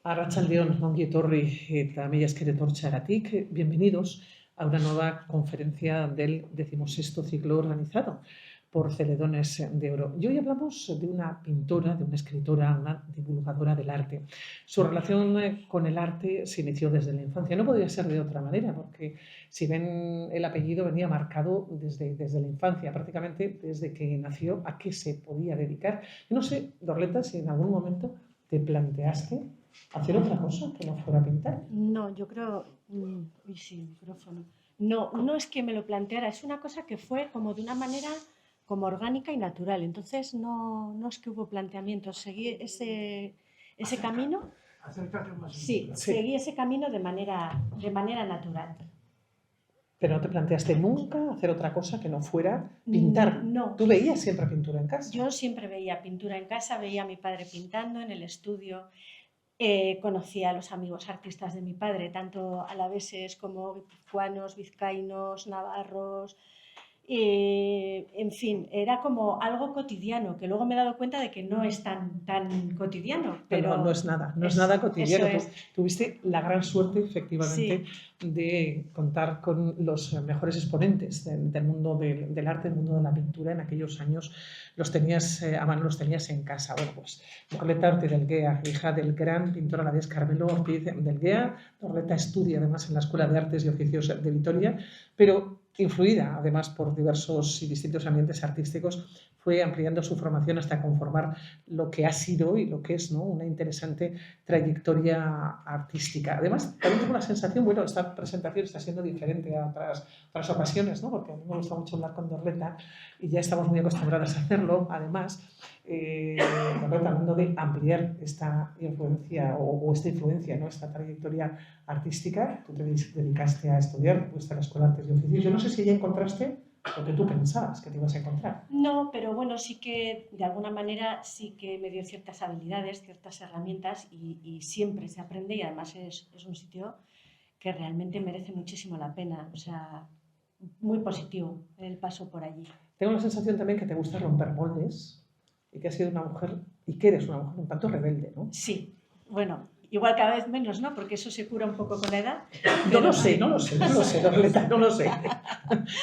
Arratsaldeon, ongi etorri eta mila esker etortzeagatik. Bienvenidos a una nueva conferencia del 16º ciclo organizado por Celedones de Oro. Y hoy hablamos de una pintora, de una escritora, una divulgadora del arte. Su relación con el arte se inició desde la infancia. No podía ser de otra manera, porque si ven el apellido venía marcado desde la infancia, prácticamente desde que nació, a qué se podía dedicar. Yo no sé, Dorleta, si en algún momento te planteaste hacer otra cosa que no fuera pintar. No, yo creo. Uy, sí, el micrófono. No, no es que me lo planteara, es una cosa que fue como de una manera como orgánica y natural. Entonces no es que hubo planteamientos, seguí ese camino. Acércate más. Sí, Sí. seguí ese camino de manera natural. Pero no te planteaste nunca hacer otra cosa que no fuera pintar. No. Tú veías siempre pintura en casa. Yo siempre veía pintura en casa, veía a mi padre pintando en el estudio. Conocía a los amigos artistas de mi padre, tanto alaveses como guipuzcoanos, vizcaínos, navarros. En fin, era como algo cotidiano, que luego me he dado cuenta de que no es tan cotidiano. Pero no es nada cotidiano. Eso es. Tuviste la gran suerte, efectivamente, de contar con los mejores exponentes del mundo del arte, del mundo de la pintura. En aquellos años los tenías a mano, los tenías en casa. Bueno, pues Dorleta Ortiz Delguea, hija del gran pintor alavés Carmelo Ortiz Delguea. Dorleta estudia además en la Escuela de Artes y Oficios de Vitoria, pero influida además por diversos y distintos ambientes artísticos, fue ampliando su formación hasta conformar lo que ha sido y lo que es, ¿no?, una interesante trayectoria artística. Además, también tengo la sensación, bueno, esta presentación está siendo diferente a otras ocasiones, ¿no?, porque a mí me gusta mucho hablar con Dorleta y ya estamos muy acostumbradas a hacerlo. Además, Dorleta, hablando de ampliar esta influencia o esta influencia, ¿no?, esta trayectoria artística, tú te dedicaste a estudiar, fuiste a la Escuela de Artes y Oficios. Yo no sé si ya encontraste lo que tú pensabas que te ibas a encontrar. No, pero bueno, sí que de alguna manera sí que me dio ciertas habilidades, ciertas herramientas y siempre se aprende y además es un sitio que realmente merece muchísimo la pena. O sea, muy positivo el paso por allí. Tengo la sensación también que te gusta romper moldes y que has sido una mujer y que eres una mujer un tanto rebelde, ¿no? Sí, bueno, igual cada vez menos, ¿no? Porque eso se cura un poco con la edad. No lo sé, Dorleta, no lo sé.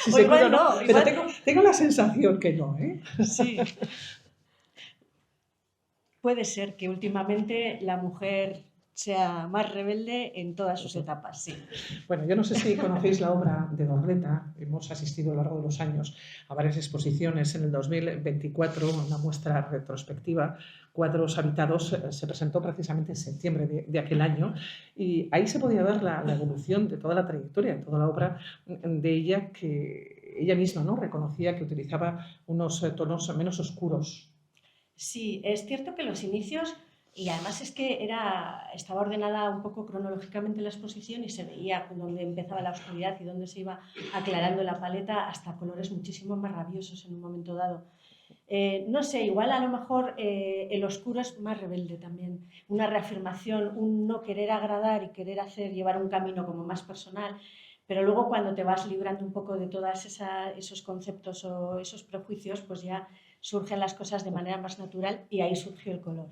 Si O se igual cura, no, pero igual... tengo la sensación que no, ¿eh? Sí. Puede ser que últimamente la mujer sea más rebelde en todas sus etapas, sí. Bueno, yo no sé si conocéis la obra de Dorleta. Hemos asistido a lo largo de los años a varias exposiciones. En el 2024, una muestra retrospectiva, Cuadros Habitados, se presentó precisamente en septiembre de aquel año, y ahí se podía ver la evolución de toda la trayectoria, de toda la obra de ella, que ella misma, ¿no?, reconocía que utilizaba unos tonos menos oscuros. Sí, es cierto que los inicios, y además es que estaba ordenada un poco cronológicamente la exposición y se veía dónde empezaba la oscuridad y dónde se iba aclarando la paleta hasta colores muchísimo más rabiosos en un momento dado. No sé, igual a lo mejor el oscuro es más rebelde también, una reafirmación, un no querer agradar y querer llevar un camino como más personal, pero luego cuando te vas librando un poco de todos esos conceptos o esos prejuicios, pues ya surgen las cosas de manera más natural y ahí surgió el color.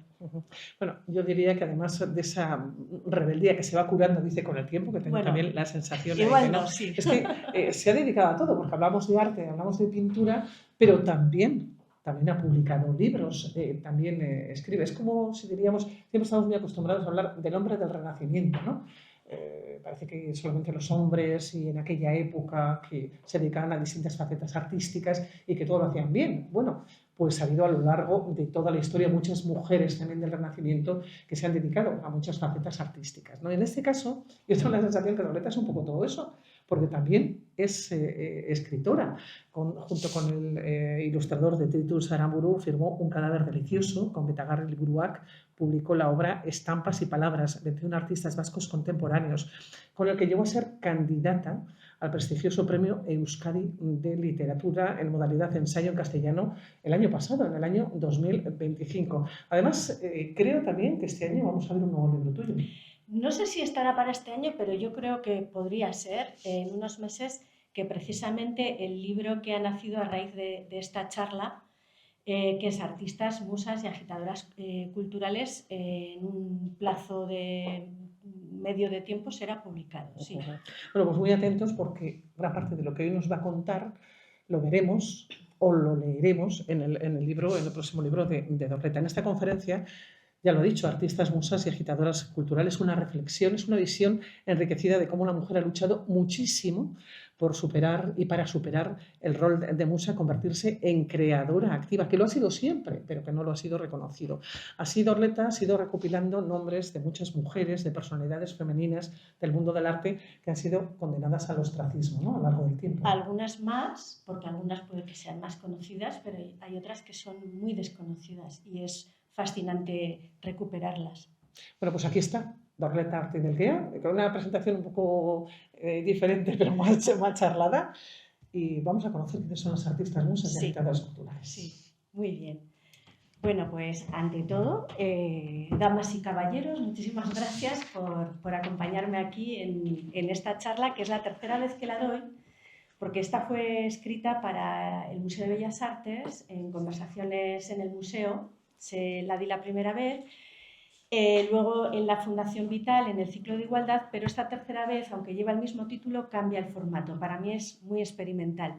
Bueno, yo diría que además de esa rebeldía que se va curando, dice, con el tiempo, que tengo también la sensación de igual que no, sí. es que se ha dedicado a todo, porque hablamos de arte, hablamos de pintura, pero también ha publicado libros, también escribe. Es como si diríamos, siempre estamos muy acostumbrados a hablar del hombre del Renacimiento, ¿no? Parece que solamente los hombres y en aquella época que se dedicaban a distintas facetas artísticas y que todo lo hacían bien. Bueno, pues ha habido a lo largo de toda la historia muchas mujeres también del Renacimiento que se han dedicado a muchas facetas artísticas, ¿no? En este caso, yo tengo la sensación que Dorleta es un poco todo eso, porque también es escritora. Junto con el ilustrador de Titus Aramburu firmó Un cadáver delicioso, con Betagarri Liburuak publicó la obra Estampas y palabras, 21 artistas vascos contemporáneos, con el que llegó a ser candidata al prestigioso premio Euskadi de Literatura en modalidad ensayo en castellano el año pasado, en el año 2025. Además, creo también que este año vamos a ver un nuevo libro tuyo. No sé si estará para este año, pero yo creo que podría ser en unos meses, que precisamente el libro que ha nacido a raíz de esta charla que es Artistas, Musas y Agitadoras Culturales, en un plazo de medio de tiempo será publicado. Sí. Bueno, pues muy atentos porque gran parte de lo que hoy nos va a contar lo veremos o lo leeremos en el próximo libro de Dorleta. En esta conferencia, ya lo he dicho, Artistas, Musas y Agitadoras Culturales, una reflexión, es una visión enriquecida de cómo una mujer ha luchado muchísimo por superar y para superar el rol de musa, convertirse en creadora activa, que lo ha sido siempre, pero que no lo ha sido reconocido. Así Dorleta ha ido recopilando nombres de muchas mujeres, de personalidades femeninas del mundo del arte que han sido condenadas al ostracismo, ¿no?, a lo largo del tiempo. Algunas más, porque algunas puede que sean más conocidas, pero hay otras que son muy desconocidas y es fascinante recuperarlas. Bueno, pues aquí está, Dorleta Arte del Guía, con una presentación un poco diferente, pero más charlada. Y vamos a conocer quiénes son las artistas, musas y agitadoras culturales. Sí, muy bien. Bueno, pues ante todo, damas y caballeros, muchísimas gracias por acompañarme aquí en esta charla, que es la tercera vez que la doy, porque esta fue escrita para el Museo de Bellas Artes, en conversaciones en el museo, la di la primera vez, luego en la Fundación Vital, en el ciclo de igualdad, pero esta tercera vez, aunque lleva el mismo título, cambia el formato. Para mí es muy experimental,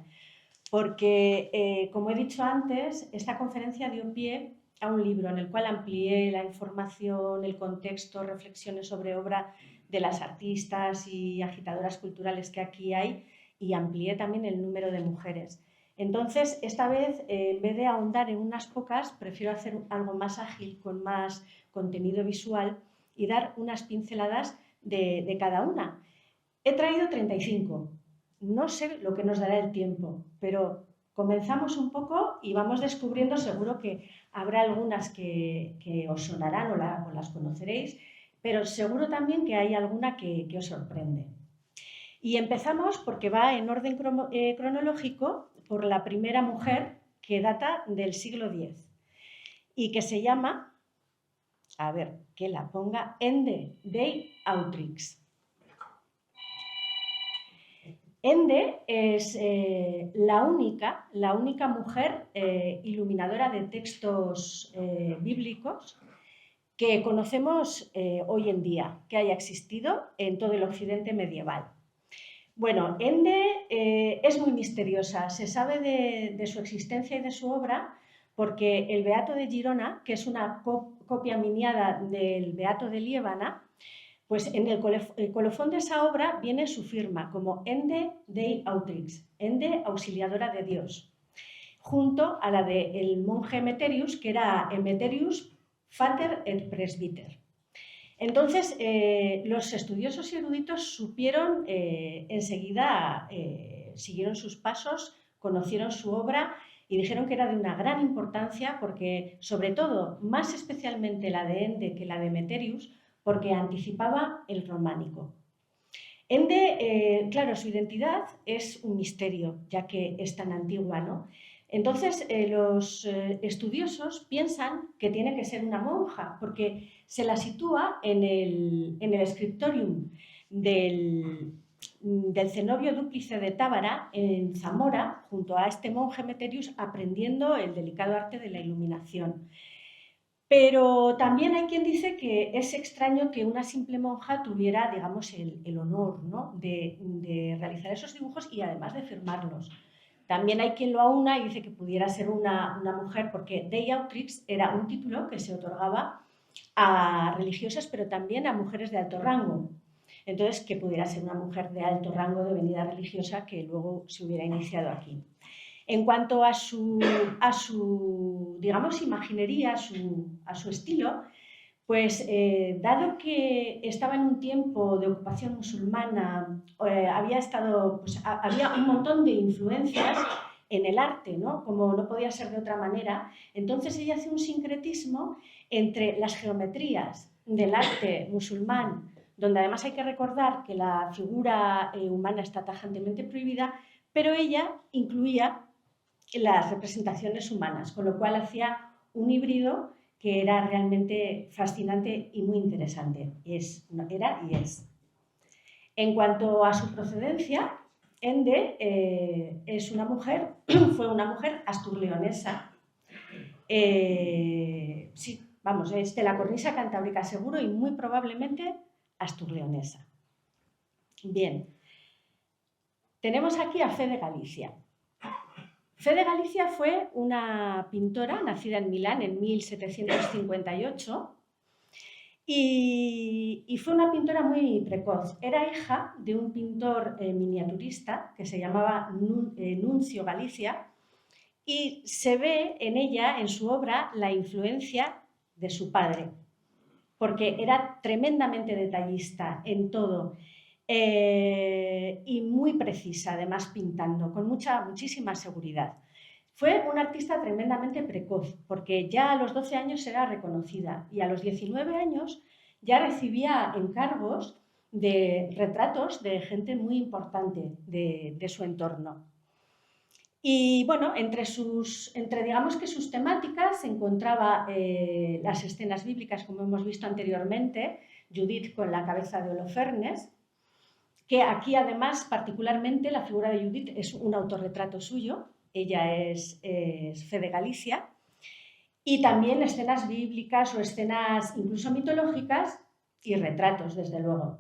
porque, como he dicho antes, esta conferencia dio pie a un libro en el cual amplié la información, el contexto, reflexiones sobre obra de las artistas y agitadoras culturales que aquí hay, y amplié también el número de mujeres. Entonces, esta vez, en vez de ahondar en unas pocas, prefiero hacer algo más ágil, con más contenido visual, y dar unas pinceladas de cada una. He traído 35. No sé lo que nos dará el tiempo, pero comenzamos un poco y vamos descubriendo. Seguro que habrá algunas que os sonarán o las conoceréis, pero seguro también que hay alguna que os sorprende. Y empezamos, porque va en orden cronológico, por la primera mujer, que data del siglo X y que se llama, a ver, que la ponga, Ende de Autrix. Ende es la única mujer iluminadora de textos bíblicos que conocemos hoy en día, que haya existido en todo el occidente medieval. Bueno, Ende es muy misteriosa. Se sabe de su existencia y de su obra porque el Beato de Girona, que es una copia miniada del Beato de Liébana, pues en el colofón de esa obra viene su firma como Ende Dei Autrix, Ende auxiliadora de Dios, junto a la del monje Emeterius, que era Emeterius Pater et Presbyter. Entonces, los estudiosos y eruditos supieron enseguida, siguieron sus pasos, conocieron su obra y dijeron que era de una gran importancia porque, sobre todo, más especialmente la de Ende que la de Emeterius, porque anticipaba el románico. Ende, claro, su identidad es un misterio, ya que es tan antigua, ¿no? Entonces, los estudiosos piensan que tiene que ser una monja, porque se la sitúa en el scriptorium del cenobio dúplice de Tábara, en Zamora, junto a este monje Emeterius, aprendiendo el delicado arte de la iluminación. Pero también hay quien dice que es extraño que una simple monja tuviera, digamos, el honor, ¿no?, de realizar esos dibujos y además de firmarlos. También hay quien lo aúna y dice que pudiera ser una mujer, porque Dei Autrix era un título que se otorgaba a religiosas, pero también a mujeres de alto rango. Entonces, que pudiera ser una mujer de alto rango de venida religiosa que luego se hubiera iniciado aquí. En cuanto a su digamos, imaginería, a su estilo, pues dado que estaba en un tiempo de ocupación musulmana, había un montón de influencias en el arte, ¿no?, como no podía ser de otra manera. Entonces ella hace un sincretismo entre las geometrías del arte musulmán, donde además hay que recordar que la figura humana está tajantemente prohibida, pero ella incluía las representaciones humanas, con lo cual hacía un híbrido que era realmente fascinante y muy interesante. Era y es. En cuanto a su procedencia, Ende fue una mujer asturleonesa Sí, vamos, es de la cornisa cantábrica seguro y muy probablemente asturleonesa. Bien, tenemos aquí a Fe de Galicia. Fe de Galicia fue una pintora nacida en Milán en 1758 y fue una pintora muy precoz. Era hija de un pintor miniaturista que se llamaba Nuncio Galicia y se ve en ella, en su obra, la influencia de su padre, porque era tremendamente detallista en todo. Y muy precisa, además pintando, con muchísima seguridad. Fue una artista tremendamente precoz, porque ya a los 12 años era reconocida y a los 19 años ya recibía encargos de retratos de gente muy importante de su entorno. Y bueno, digamos que sus temáticas se encontraba las escenas bíblicas, como hemos visto anteriormente, Judith con la cabeza de Holofernes, que aquí además particularmente la figura de Judith es un autorretrato suyo, ella es Fe de Galicia, y también escenas bíblicas o escenas incluso mitológicas y retratos, desde luego.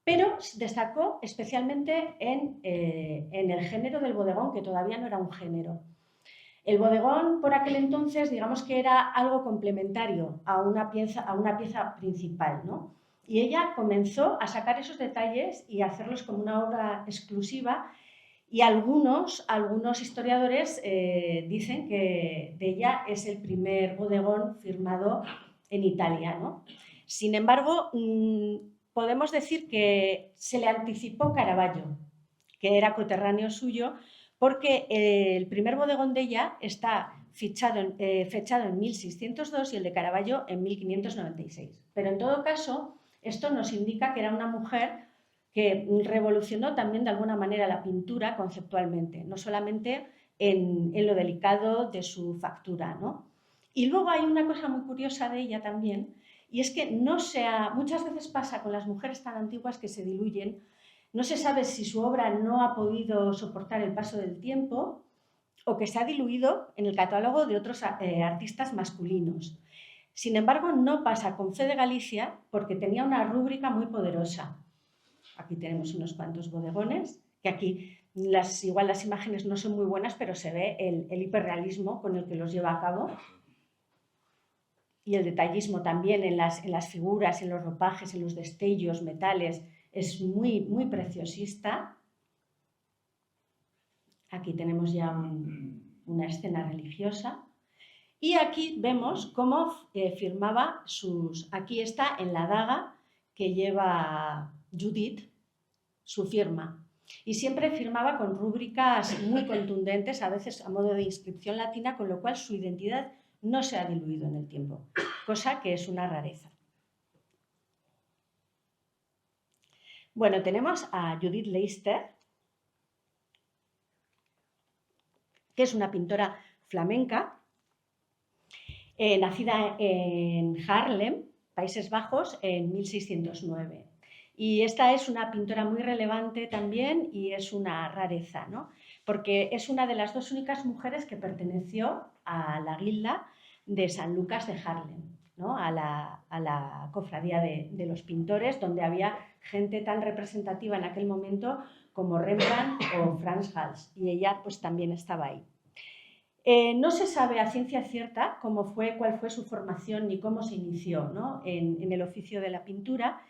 Pero destacó especialmente en el género del bodegón, que todavía no era un género. El bodegón por aquel entonces, digamos que era algo complementario a una pieza principal, ¿no? Y ella comenzó a sacar esos detalles y a hacerlos como una obra exclusiva y algunos historiadores dicen que de ella es el primer bodegón firmado en Italia, ¿no? Sin embargo, podemos decir que se le anticipó Caravaggio, que era coterráneo suyo, porque el primer bodegón de ella está fechado en 1602 y el de Caravaggio en 1596. Pero en todo caso, esto nos indica que era una mujer que revolucionó también de alguna manera la pintura conceptualmente, no solamente en lo delicado de su factura, ¿no? Y luego hay una cosa muy curiosa de ella también, y es que muchas veces pasa con las mujeres tan antiguas que se diluyen, no se sabe si su obra no ha podido soportar el paso del tiempo o que se ha diluido en el catálogo de otros artistas masculinos. Sin embargo, no pasa con Fe de Galicia porque tenía una rúbrica muy poderosa. Aquí tenemos unos cuantos bodegones, que aquí igual las imágenes no son muy buenas, pero se ve el hiperrealismo con el que los lleva a cabo. Y el detallismo también en las figuras, en los ropajes, en los destellos, metales, es muy, muy preciosista. Aquí tenemos ya una escena religiosa. Y aquí vemos cómo firmaba Aquí está en la daga que lleva Judith, su firma. Y siempre firmaba con rúbricas muy contundentes, a veces a modo de inscripción latina, con lo cual su identidad no se ha diluido en el tiempo, cosa que es una rareza. Bueno, tenemos a Judith Leister, que es una pintora flamenca, nacida en Haarlem, Países Bajos, en 1609. Y esta es una pintora muy relevante también y es una rareza, ¿no? Porque es una de las dos únicas mujeres que perteneció a la guilda de San Lucas de Haarlem, ¿no? a la cofradía de los pintores, donde había gente tan representativa en aquel momento como Rembrandt o Frans Hals, y ella pues también estaba ahí. No se sabe a ciencia cierta cuál fue su formación ni cómo se inició, ¿no? en el oficio de la pintura,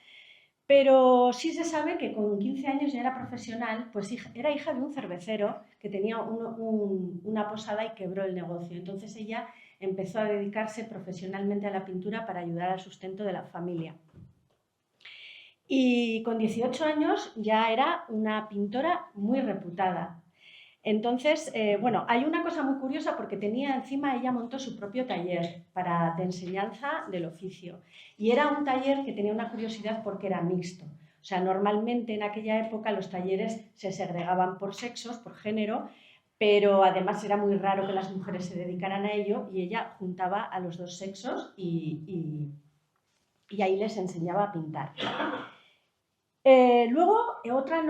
pero sí se sabe que con 15 años ya era profesional, pues era hija de un cervecero que tenía una posada y quebró el negocio. Entonces ella empezó a dedicarse profesionalmente a la pintura para ayudar al sustento de la familia. Y con 18 años ya era una pintora muy reputada. Entonces, bueno, hay una cosa muy curiosa porque ella montó su propio taller de enseñanza del oficio. Y era un taller que tenía una curiosidad porque era mixto. O sea, normalmente en aquella época los talleres se segregaban por sexos, por género, pero además era muy raro que las mujeres se dedicaran a ello y ella juntaba a los dos sexos y ahí les enseñaba a pintar. Luego, otra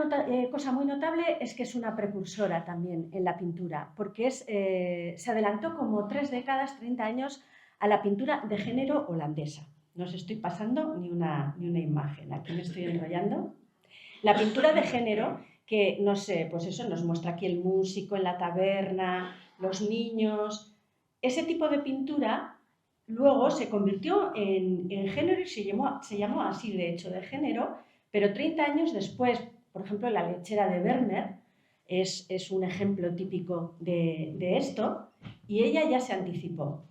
cosa muy notable es que es una precursora también en la pintura, porque se adelantó como 3 décadas, 30 años, a la pintura de género holandesa. No os estoy pasando ni una imagen, aquí me estoy enrollando. La pintura de género, que no sé, pues eso nos muestra aquí el músico en la taberna, los niños. Ese tipo de pintura luego se convirtió en género y se llamó así, de hecho, de género, pero 30 años después, por ejemplo, la lechera de Werner es un ejemplo típico de esto, y ella ya se anticipó.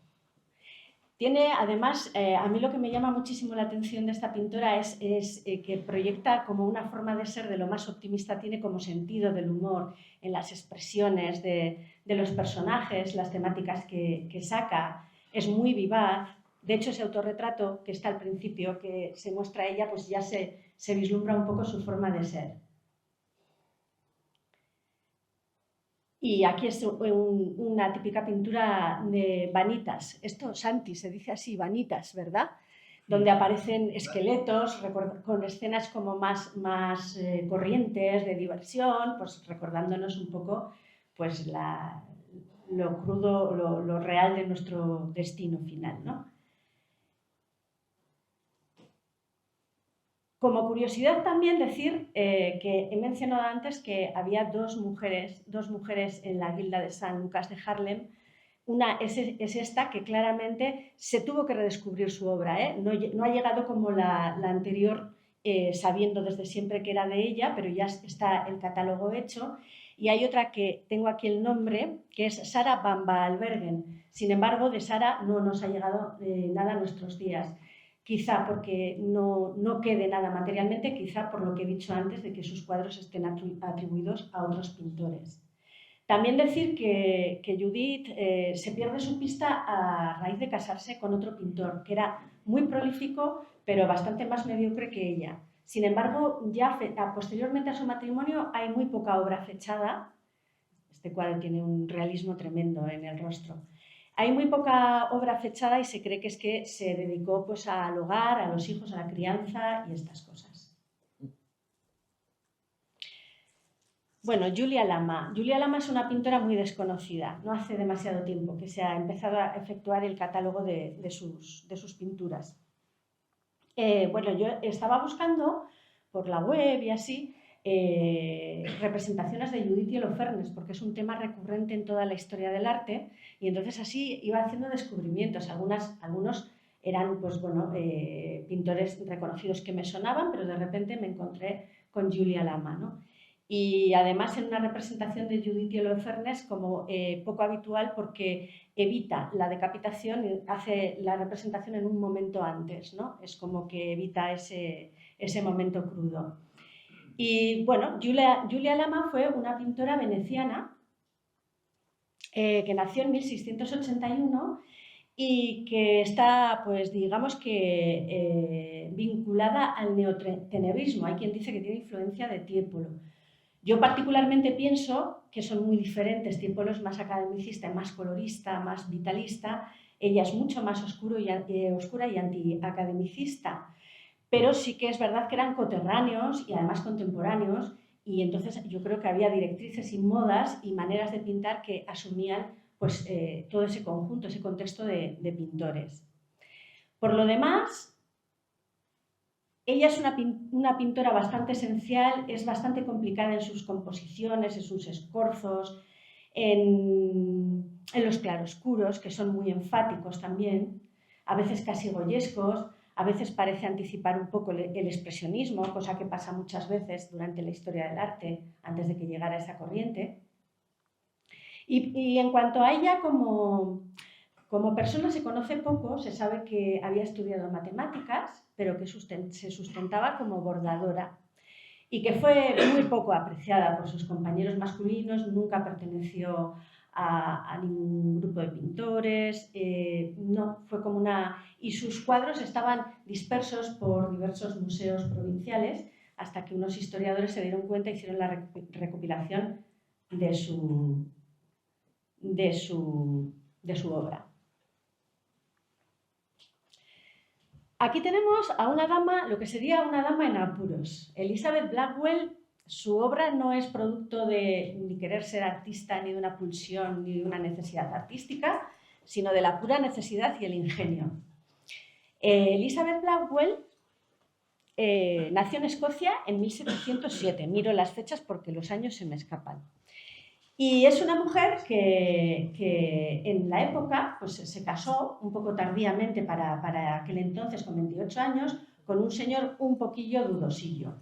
Tiene, además, a mí lo que me llama muchísimo la atención de esta pintora es que proyecta como una forma de ser de lo más optimista, tiene como sentido del humor en las expresiones de los personajes, las temáticas que saca, es muy vivaz. De hecho, ese autorretrato que está al principio, que se muestra a ella, pues ya se vislumbra un poco su forma de ser. Y aquí es una típica pintura de vanitas. Esto, Santi, se dice así, vanitas, ¿verdad? Donde aparecen esqueletos con escenas como más corrientes, de diversión, pues recordándonos un poco pues lo crudo, lo real de nuestro destino final, ¿no? Como curiosidad también decir que he mencionado antes que había dos mujeres en la Guilda de San Lucas de Harlem. Una es esta, que claramente se tuvo que redescubrir su obra, ¿eh? No ha llegado como la anterior, sabiendo desde siempre que era de ella, pero ya está el catálogo hecho. Y hay otra que tengo aquí el nombre, que es Sara Van Baalbergen. Sin embargo, de Sara no nos ha llegado nada a nuestros días. Quizá porque no quede nada materialmente, quizá por lo que he dicho antes de que sus cuadros estén atribuidos a otros pintores. También decir que Judith se pierde su pista a raíz de casarse con otro pintor, que era muy prolífico, pero bastante más mediocre que ella. Sin embargo, ya posteriormente a su matrimonio hay muy poca obra fechada. Este cuadro tiene un realismo tremendo en el rostro. Hay muy poca obra fechada y se cree que es que se dedicó pues al hogar, a los hijos, a la crianza y estas cosas. Bueno, Julia Lama. Julia Lama es una pintora muy desconocida. No hace demasiado tiempo que se ha empezado a efectuar el catálogo de sus pinturas. Bueno, yo estaba buscando por la web y así representaciones de Judith y Holofernes, porque es un tema recurrente en toda la historia del arte, y entonces así iba haciendo descubrimientos. Algunos eran pues, bueno, pintores reconocidos que me sonaban, pero de repente me encontré con Julia Lama, ¿no? Y además en una representación de Judith y Holofernes como poco habitual, porque evita la decapitación y hace la representación en un momento antes, ¿no? Es como que evita ese momento crudo. Y bueno, Julia Lama fue una pintora veneciana que nació en 1681 y que está, pues digamos que vinculada al neotenebrismo. Hay quien dice que tiene influencia de Tiepolo. Yo particularmente pienso que son muy diferentes. Tiepolo es más academicista, más colorista, más vitalista. Ella es mucho más oscura y antiacademicista. Pero sí que es verdad que eran coterráneos y además contemporáneos, y entonces yo creo que había directrices y modas y maneras de pintar que asumían pues, todo ese conjunto, ese contexto de pintores. Por lo demás, ella es una pintora bastante esencial, es bastante complicada en sus composiciones, en sus escorzos, en los claroscuros, que son muy enfáticos también, a veces casi goyescos, a veces parece anticipar un poco el expresionismo, cosa que pasa muchas veces durante la historia del arte, antes de que llegara esa corriente. Y en cuanto a ella como persona se conoce poco, se sabe que había estudiado matemáticas, pero que se sustentaba como bordadora y que fue muy poco apreciada por sus compañeros masculinos, nunca perteneció a ningún grupo de pintores, no, fue como y sus cuadros estaban dispersos por diversos museos provinciales hasta que unos historiadores se dieron cuenta y hicieron la recopilación de su obra. Aquí tenemos a una dama, lo que sería una dama en apuros. Elizabeth Blackwell, su obra no es producto de ni querer ser artista, ni de una pulsión, ni de una necesidad artística, sino de la pura necesidad y el ingenio. Elizabeth Blackwell nació en Escocia en 1707. Miro las fechas porque los años se me escapan. Y es una mujer que en la época pues, se casó un poco tardíamente para aquel entonces, con 28 años, con un señor un poquillo dudosillo.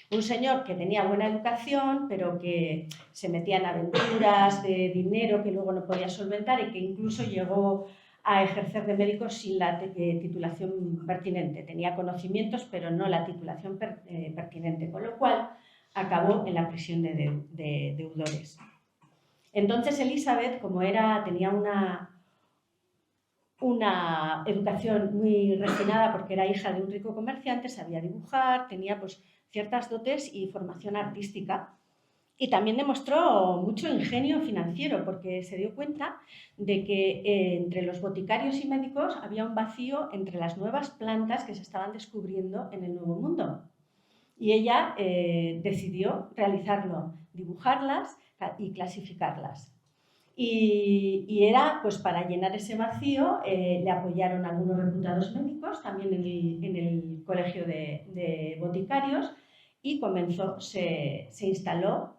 Un señor que tenía buena educación, pero que se metía en aventuras de dinero que luego no podía solventar y que incluso llegó a ejercer de médico sin la titulación pertinente. Tenía conocimientos, pero no la titulación pertinente, con lo cual acabó en la prisión de deudores. Entonces Elizabeth, como tenía una educación muy refinada porque era hija de un rico comerciante, sabía dibujar, tenía pues ciertas dotes y formación artística. Y también demostró mucho ingenio financiero porque se dio cuenta de que entre los boticarios y médicos había un vacío entre las nuevas plantas que se estaban descubriendo en el Nuevo Mundo. Y ella decidió realizarlo, dibujarlas y clasificarlas. Y era, pues para llenar ese vacío, le apoyaron algunos reputados médicos, también en el colegio de boticarios, y se instaló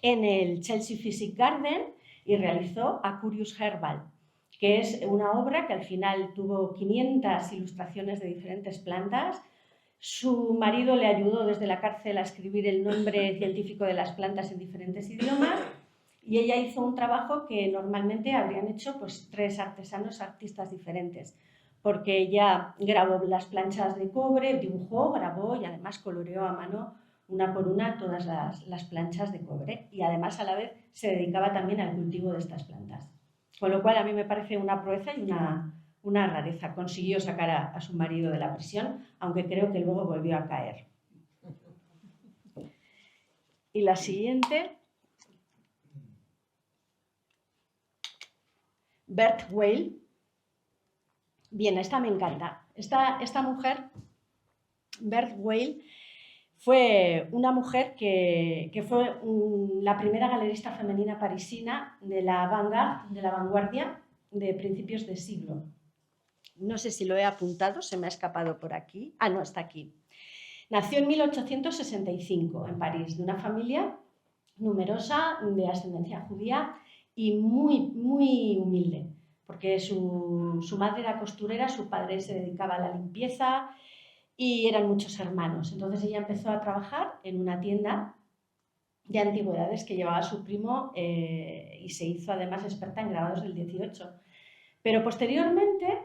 en el Chelsea Physic Garden y realizó A Curious Herbal, que es una obra que al final tuvo 500 ilustraciones de diferentes plantas. Su marido le ayudó desde la cárcel a escribir el nombre científico de las plantas en diferentes idiomas y ella hizo un trabajo que normalmente habrían hecho pues, 3 artistas diferentes, porque ella grabó las planchas de cobre, dibujó, grabó y además coloreó a mano una por una todas las planchas de cobre y además a la vez se dedicaba también al cultivo de estas plantas. Con lo cual a mí me parece una proeza y una rareza. Consiguió sacar a su marido de la prisión, aunque creo que luego volvió a caer. Y la siguiente, Bert Weil. Bien, esta me encanta. Esta mujer, Bert Weil, fue una mujer que fue la primera galerista femenina parisina de la vanguardia de principios de siglo. No sé si lo he apuntado, se me ha escapado por aquí. Ah, no, está aquí. Nació en 1865 en París, de una familia numerosa, de ascendencia judía y muy, muy humilde, porque su madre era costurera, su padre se dedicaba a la limpieza y eran muchos hermanos. Entonces ella empezó a trabajar en una tienda de antigüedades que llevaba su primo y se hizo además experta en grabados del 18. Pero posteriormente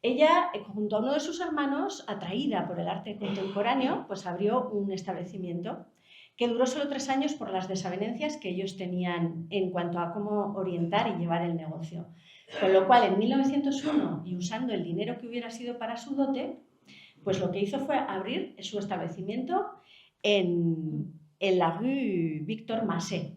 ella, junto a uno de sus hermanos, atraída por el arte contemporáneo, pues abrió un establecimiento que duró solo 3 años por las desavenencias que ellos tenían en cuanto a cómo orientar y llevar el negocio. Con lo cual, en 1901, y usando el dinero que hubiera sido para su dote, pues lo que hizo fue abrir su establecimiento en la rue Victor Massé.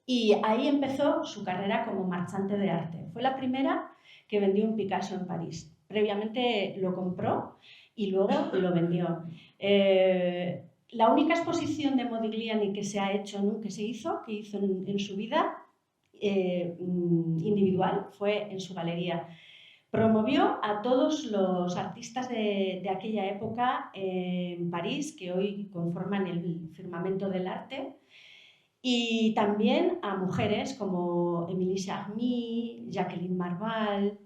Y ahí empezó su carrera como marchante de arte. Fue la primera que vendió un Picasso en París. Previamente lo compró y luego lo vendió. La única exposición de Modigliani que se hizo en su vida individual fue en su galería. Promovió a todos los artistas de aquella época en París, que hoy conforman el firmamento del arte, y también a mujeres como Émilie Charmy, Jacqueline Marval.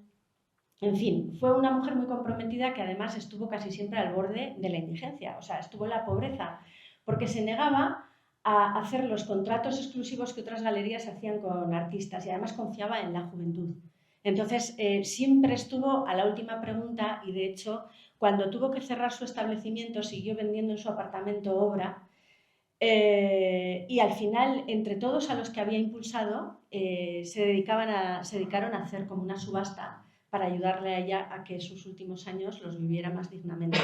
En fin, fue una mujer muy comprometida que además estuvo casi siempre al borde de la indigencia, o sea, estuvo en la pobreza, porque se negaba a hacer los contratos exclusivos que otras galerías hacían con artistas y además confiaba en la juventud. Entonces, siempre estuvo a la última pregunta y, de hecho, cuando tuvo que cerrar su establecimiento, siguió vendiendo en su apartamento obra y al final, entre todos a los que había impulsado, se dedicaron a hacer como una subasta para ayudarle a ella a que sus últimos años los viviera más dignamente.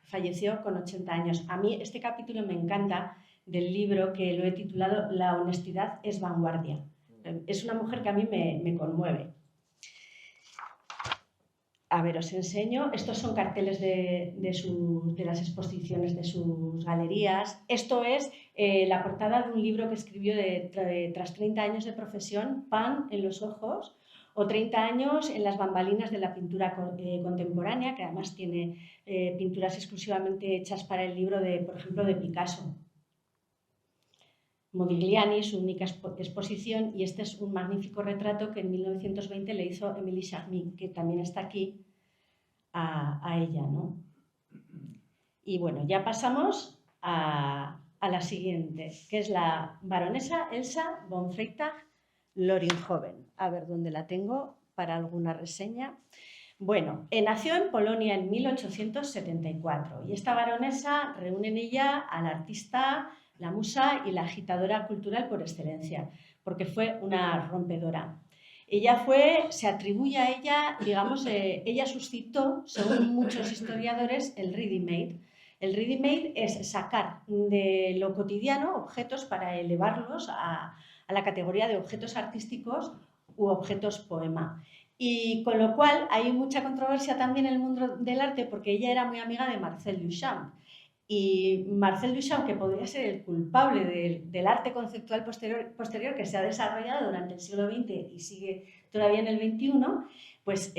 Falleció con 80 años. A mí este capítulo me encanta del libro, que lo he titulado La honestidad es vanguardia. Es una mujer que a mí me conmueve. A ver, os enseño. Estos son carteles de las exposiciones de sus galerías. Esto es la portada de un libro que escribió tras 30 años de profesión, Pan en los ojos, o 30 años en las bambalinas de la pintura contemporánea, que además tiene pinturas exclusivamente hechas para el libro, por ejemplo, de Picasso. Modigliani, su única exposición, y este es un magnífico retrato que en 1920 le hizo Émilie Charmy, que también está aquí, a ella, ¿no? Y bueno, ya pasamos a la siguiente, que es la baronesa Elsa von Freytag-Loringhoven. A ver dónde la tengo para alguna reseña. Bueno, nació en Polonia en 1874 y esta baronesa reúne en ella al artista, la musa y la agitadora cultural por excelencia, porque fue una rompedora. Se atribuye a ella, digamos, ella suscitó, según muchos historiadores, el ready-made. El ready-made es sacar de lo cotidiano objetos para elevarlos a la categoría de objetos artísticos u objetos poema. Y con lo cual hay mucha controversia también en el mundo del arte porque ella era muy amiga de Marcel Duchamp. Y Marcel Duchamp, que podría ser el culpable del arte conceptual posterior que se ha desarrollado durante el siglo XX y sigue todavía en el XXI, pues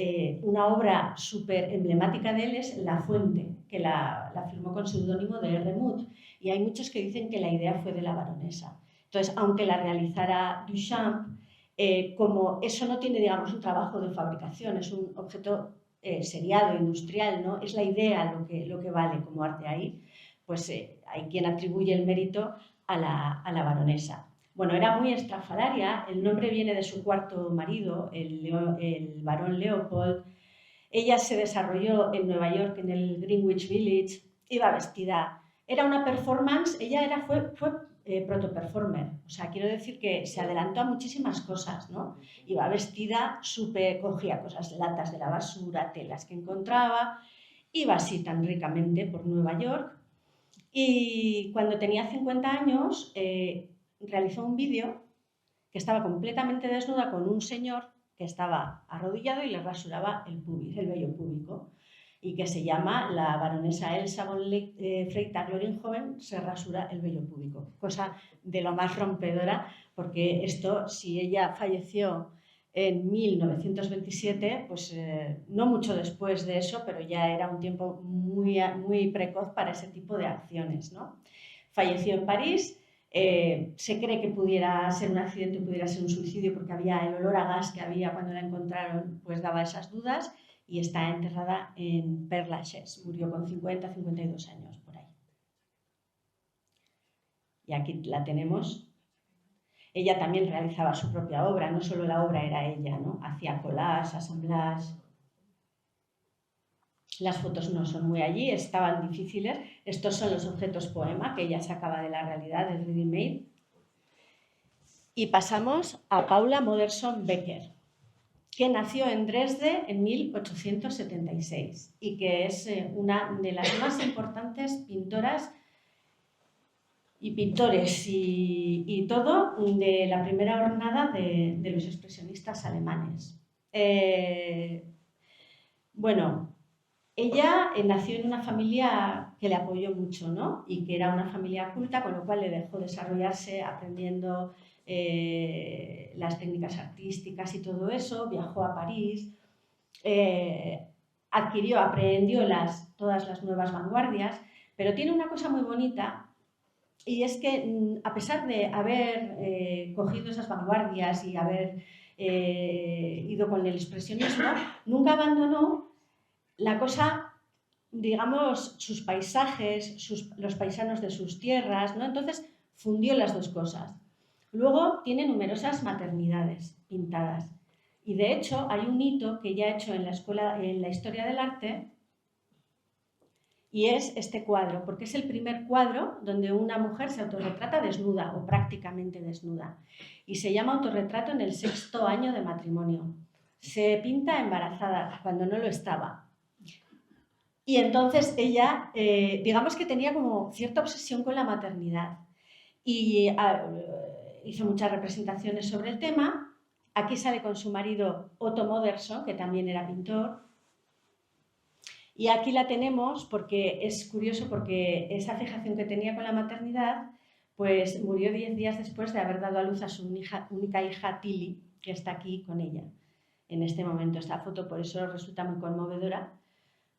una obra súper emblemática de él es La Fuente, que la firmó con seudónimo de R. Muth. Y hay muchos que dicen que la idea fue de la baronesa. Entonces, aunque la realizara Duchamp, como eso no tiene, digamos, un trabajo de fabricación, es un objeto seriado, industrial, ¿no? Es la idea lo que vale como arte ahí, pues hay quien atribuye el mérito a la baronesa. Bueno, era muy estrafalaria, el nombre viene de su cuarto marido, el barón Leopold. Ella se desarrolló en Nueva York, en el Greenwich Village, iba vestida, era una performance, ella fue proto-performer, o sea, quiero decir que se adelantó a muchísimas cosas, ¿no? Iba vestida, cogía cosas, latas de la basura, telas que encontraba, iba así tan ricamente por Nueva York y cuando tenía 50 años realizó un vídeo que estaba completamente desnuda con un señor que estaba arrodillado y le rasuraba el vello púbico y que se llama la baronesa Elsa von Freytag-Loringhoven se rasura el vello púbico, cosa de lo más rompedora porque esto, si ella falleció en 1927, pues no mucho después de eso, pero ya era un tiempo muy precoz para ese tipo de acciones, ¿no? Falleció en París. Se cree que pudiera ser un accidente, pudiera ser un suicidio porque había el olor a gas que había cuando la encontraron, pues daba esas dudas y está enterrada en Père Lachaise. Murió con 50-52 años por ahí. Y aquí la tenemos. Ella también realizaba su propia obra, no solo la obra era ella, ¿no? Hacía collage, assemblage. Las fotos no son muy allí, estaban difíciles. Estos son los objetos poema que ella sacaba de la realidad, del ready-made. Y pasamos a Paula Modersohn-Becker, que nació en Dresde en 1876 y que es una de las más importantes pintoras y pintores y todo de la primera hornada de los expresionistas alemanes. Bueno, ella nació en una familia que le apoyó mucho, ¿no? Y que era una familia culta, con lo cual le dejó desarrollarse aprendiendo las técnicas artísticas y todo eso. Viajó a París, aprendió todas las nuevas vanguardias, pero tiene una cosa muy bonita y es que a pesar de haber cogido esas vanguardias y haber ido con el expresionismo, nunca abandonó la cosa, digamos, sus paisajes, los paisanos de sus tierras, ¿no? Entonces fundió las dos cosas. Luego tiene numerosas maternidades pintadas y de hecho hay un hito que ya ha hecho en la historia del arte y es este cuadro, porque es el primer cuadro donde una mujer se autorretrata desnuda o prácticamente desnuda y se llama Autorretrato en el 6º año de matrimonio. Se pinta embarazada cuando no lo estaba. Y entonces ella, digamos que tenía como cierta obsesión con la maternidad y hizo muchas representaciones sobre el tema. Aquí sale con su marido Otto Modersohn, que también era pintor. Y aquí la tenemos porque es curioso, porque esa fijación que tenía con la maternidad, pues murió 10 días después de haber dado a luz a su única hija Tilly, que está aquí con ella en este momento. Esta foto por eso resulta muy conmovedora,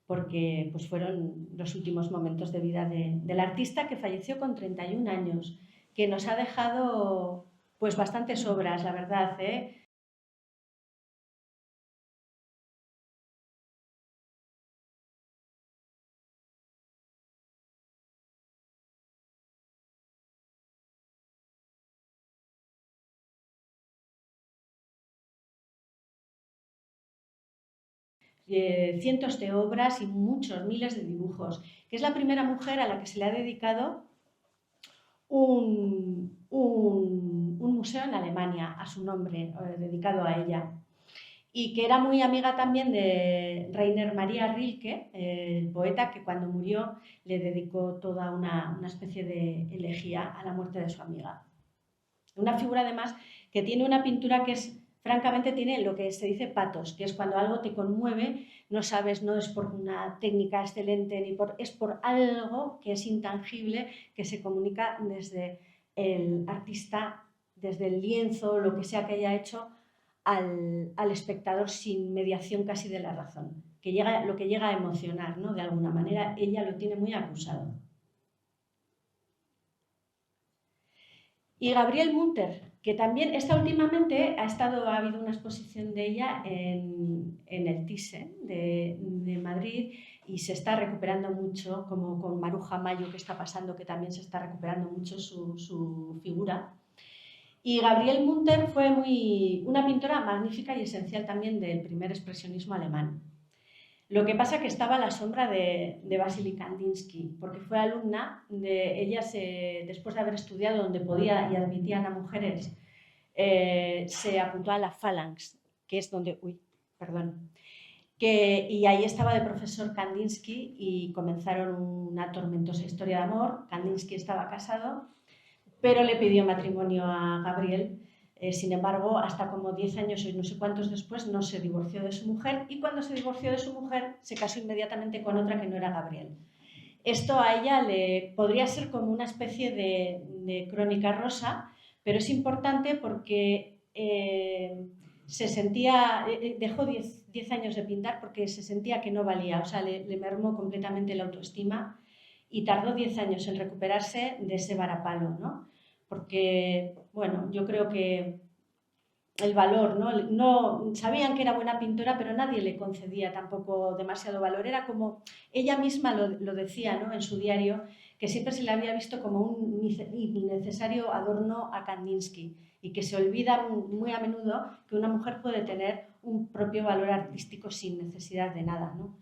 porque pues, fueron los últimos momentos de vida del artista, que falleció con 31 años, que nos ha dejado pues bastantes obras, la verdad, ¿eh? Cientos de obras y muchos, miles de dibujos, que es la primera mujer a la que se le ha dedicado un museo en Alemania a su nombre, dedicado a ella. Y que era muy amiga también de Rainer Maria Rilke, el poeta que cuando murió le dedicó toda una especie de elegía a la muerte de su amiga. Una figura además que tiene una pintura que es, francamente, tiene lo que se dice patos, que es cuando algo te conmueve, no sabes, no es por una técnica excelente, es por algo que es intangible, que se comunica desde el artista, desde el lienzo, lo que sea que haya hecho, al espectador sin mediación casi de la razón, lo que llega a emocionar, ¿no? De alguna manera ella lo tiene muy acusado. Y Gabriel Munter, que también últimamente ha habido una exposición de ella en el Thyssen de Madrid, y se está recuperando mucho, como con Maruja Mayo, que está pasando, que también se está recuperando mucho su figura. Y Gabriel Munter fue una pintora magnífica y esencial también del primer expresionismo alemán. Lo que pasa es que estaba a la sombra de Wassily Kandinsky, porque fue alumna de ella, después de haber estudiado donde podía y admitían a mujeres, se apuntó a la Phalanx, que es donde... y ahí estaba de profesor Kandinsky y comenzaron una tormentosa historia de amor. Kandinsky estaba casado, pero le pidió matrimonio a Gabriel. Sin embargo, hasta como 10 años y no sé cuántos después, no se divorció de su mujer, y cuando se divorció de su mujer se casó inmediatamente con otra que no era Gabriel. Esto a ella le podría ser como una especie de crónica rosa, pero es importante porque se sentía, dejó 10 años de pintar porque se sentía que no valía, o sea, le mermó completamente la autoestima, y tardó 10 años en recuperarse de ese varapalo, ¿no? Porque, bueno, yo creo que el valor, ¿no? Sabían que era buena pintora, pero nadie le concedía tampoco demasiado valor. Era como ella misma lo decía, ¿no? En su diario, que siempre se le había visto como un innecesario adorno a Kandinsky, y que se olvida muy a menudo que una mujer puede tener un propio valor artístico sin necesidad de nada, ¿no?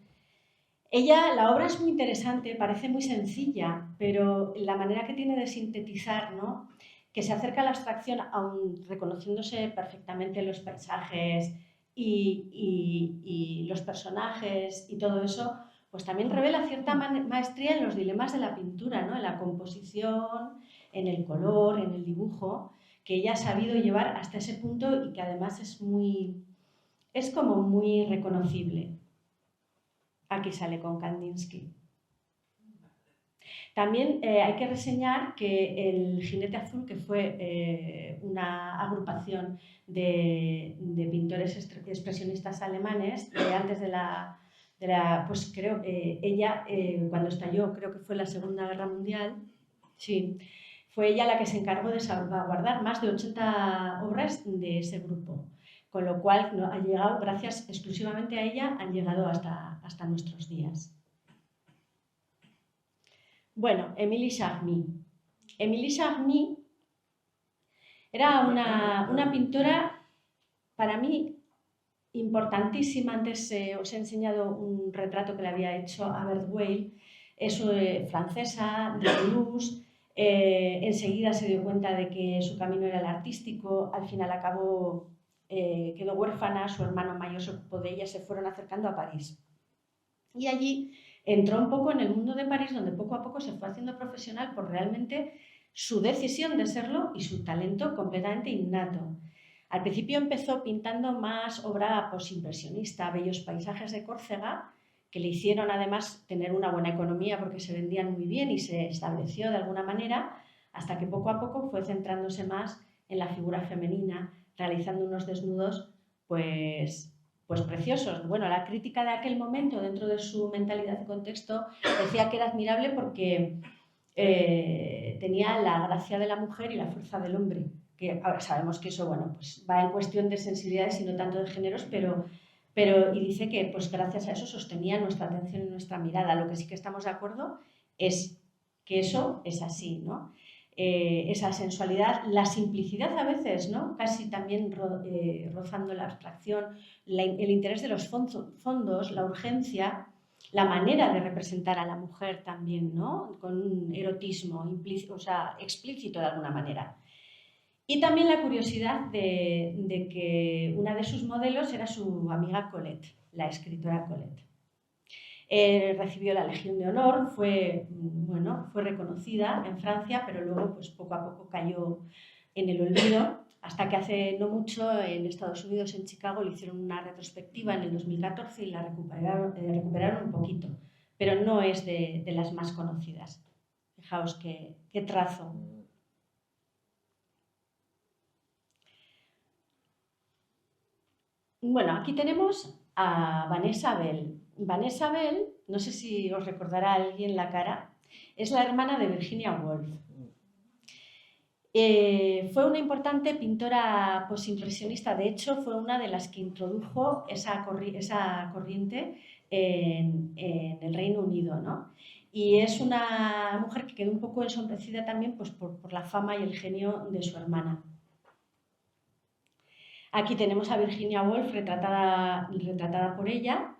La obra es muy interesante, parece muy sencilla, pero la manera que tiene de sintetizar, ¿no? Que se acerca a la abstracción, aun reconociéndose perfectamente los paisajes y los personajes y todo eso, pues también revela cierta maestría en los dilemas de la pintura, ¿no? En la composición, en el color, en el dibujo, que ella ha sabido llevar hasta ese punto, y que además es como muy reconocible. Aquí sale con Kandinsky. También hay que reseñar que el Jinete Azul, que fue una agrupación de pintores expresionistas alemanes, antes pues creo, ella, cuando estalló, creo que fue la Segunda Guerra Mundial, sí, fue ella la que se encargó de salvaguardar más de 80 obras de ese grupo, con lo cual ha llegado, gracias exclusivamente a ella, han llegado hasta nuestros días. Bueno, Émilie Charmy. Émilie Charmy era una pintora, para mí, importantísima. Antes os he enseñado un retrato que le había hecho a Bert Weil. Es francesa, de Toulouse. Enseguida se dio cuenta de que su camino era el artístico. Al final quedó huérfana, su hermano mayor se ocupó de ella, se fueron acercando a París. Y allí entró un poco en el mundo de París, donde poco a poco se fue haciendo profesional por realmente su decisión de serlo y su talento completamente innato. Al principio empezó pintando más obra posimpresionista, bellos paisajes de Córcega, que le hicieron además tener una buena economía porque se vendían muy bien y se estableció de alguna manera, hasta que poco a poco fue centrándose más en la figura femenina, realizando unos desnudos pues preciosos. Bueno, la crítica de aquel momento, dentro de su mentalidad y contexto, decía que era admirable porque tenía la gracia de la mujer y la fuerza del hombre, que ahora sabemos que eso, bueno, pues va en cuestión de sensibilidades y no tanto de géneros, pero y dice que pues gracias a eso sostenía nuestra atención y nuestra mirada. Lo que sí que estamos de acuerdo es que eso es así, ¿no? Esa sensualidad, la simplicidad a veces, ¿no? Casi también rozando la abstracción, el interés de los fondos, la urgencia, la manera de representar a la mujer también, ¿no? Con un erotismo implícito, o sea, explícito de alguna manera. Y también la curiosidad de que una de sus modelos era su amiga Colette, la escritora Colette. Recibió la Legión de Honor, fue reconocida en Francia, pero luego pues, poco a poco cayó en el olvido, hasta que hace no mucho en Estados Unidos, en Chicago, le hicieron una retrospectiva en el 2014 y la recuperaron un poquito, pero no es de las más conocidas. Fijaos qué trazo. Bueno, aquí tenemos a Vanessa Bell. Vanessa Bell, no sé si os recordará a alguien la cara, es la hermana de Virginia Woolf. Fue una importante pintora posimpresionista, de hecho fue una de las que introdujo esa corriente en el Reino Unido, ¿no? Y es una mujer que quedó un poco ensombrecida también pues, por la fama y el genio de su hermana. Aquí tenemos a Virginia Woolf retratada por ella.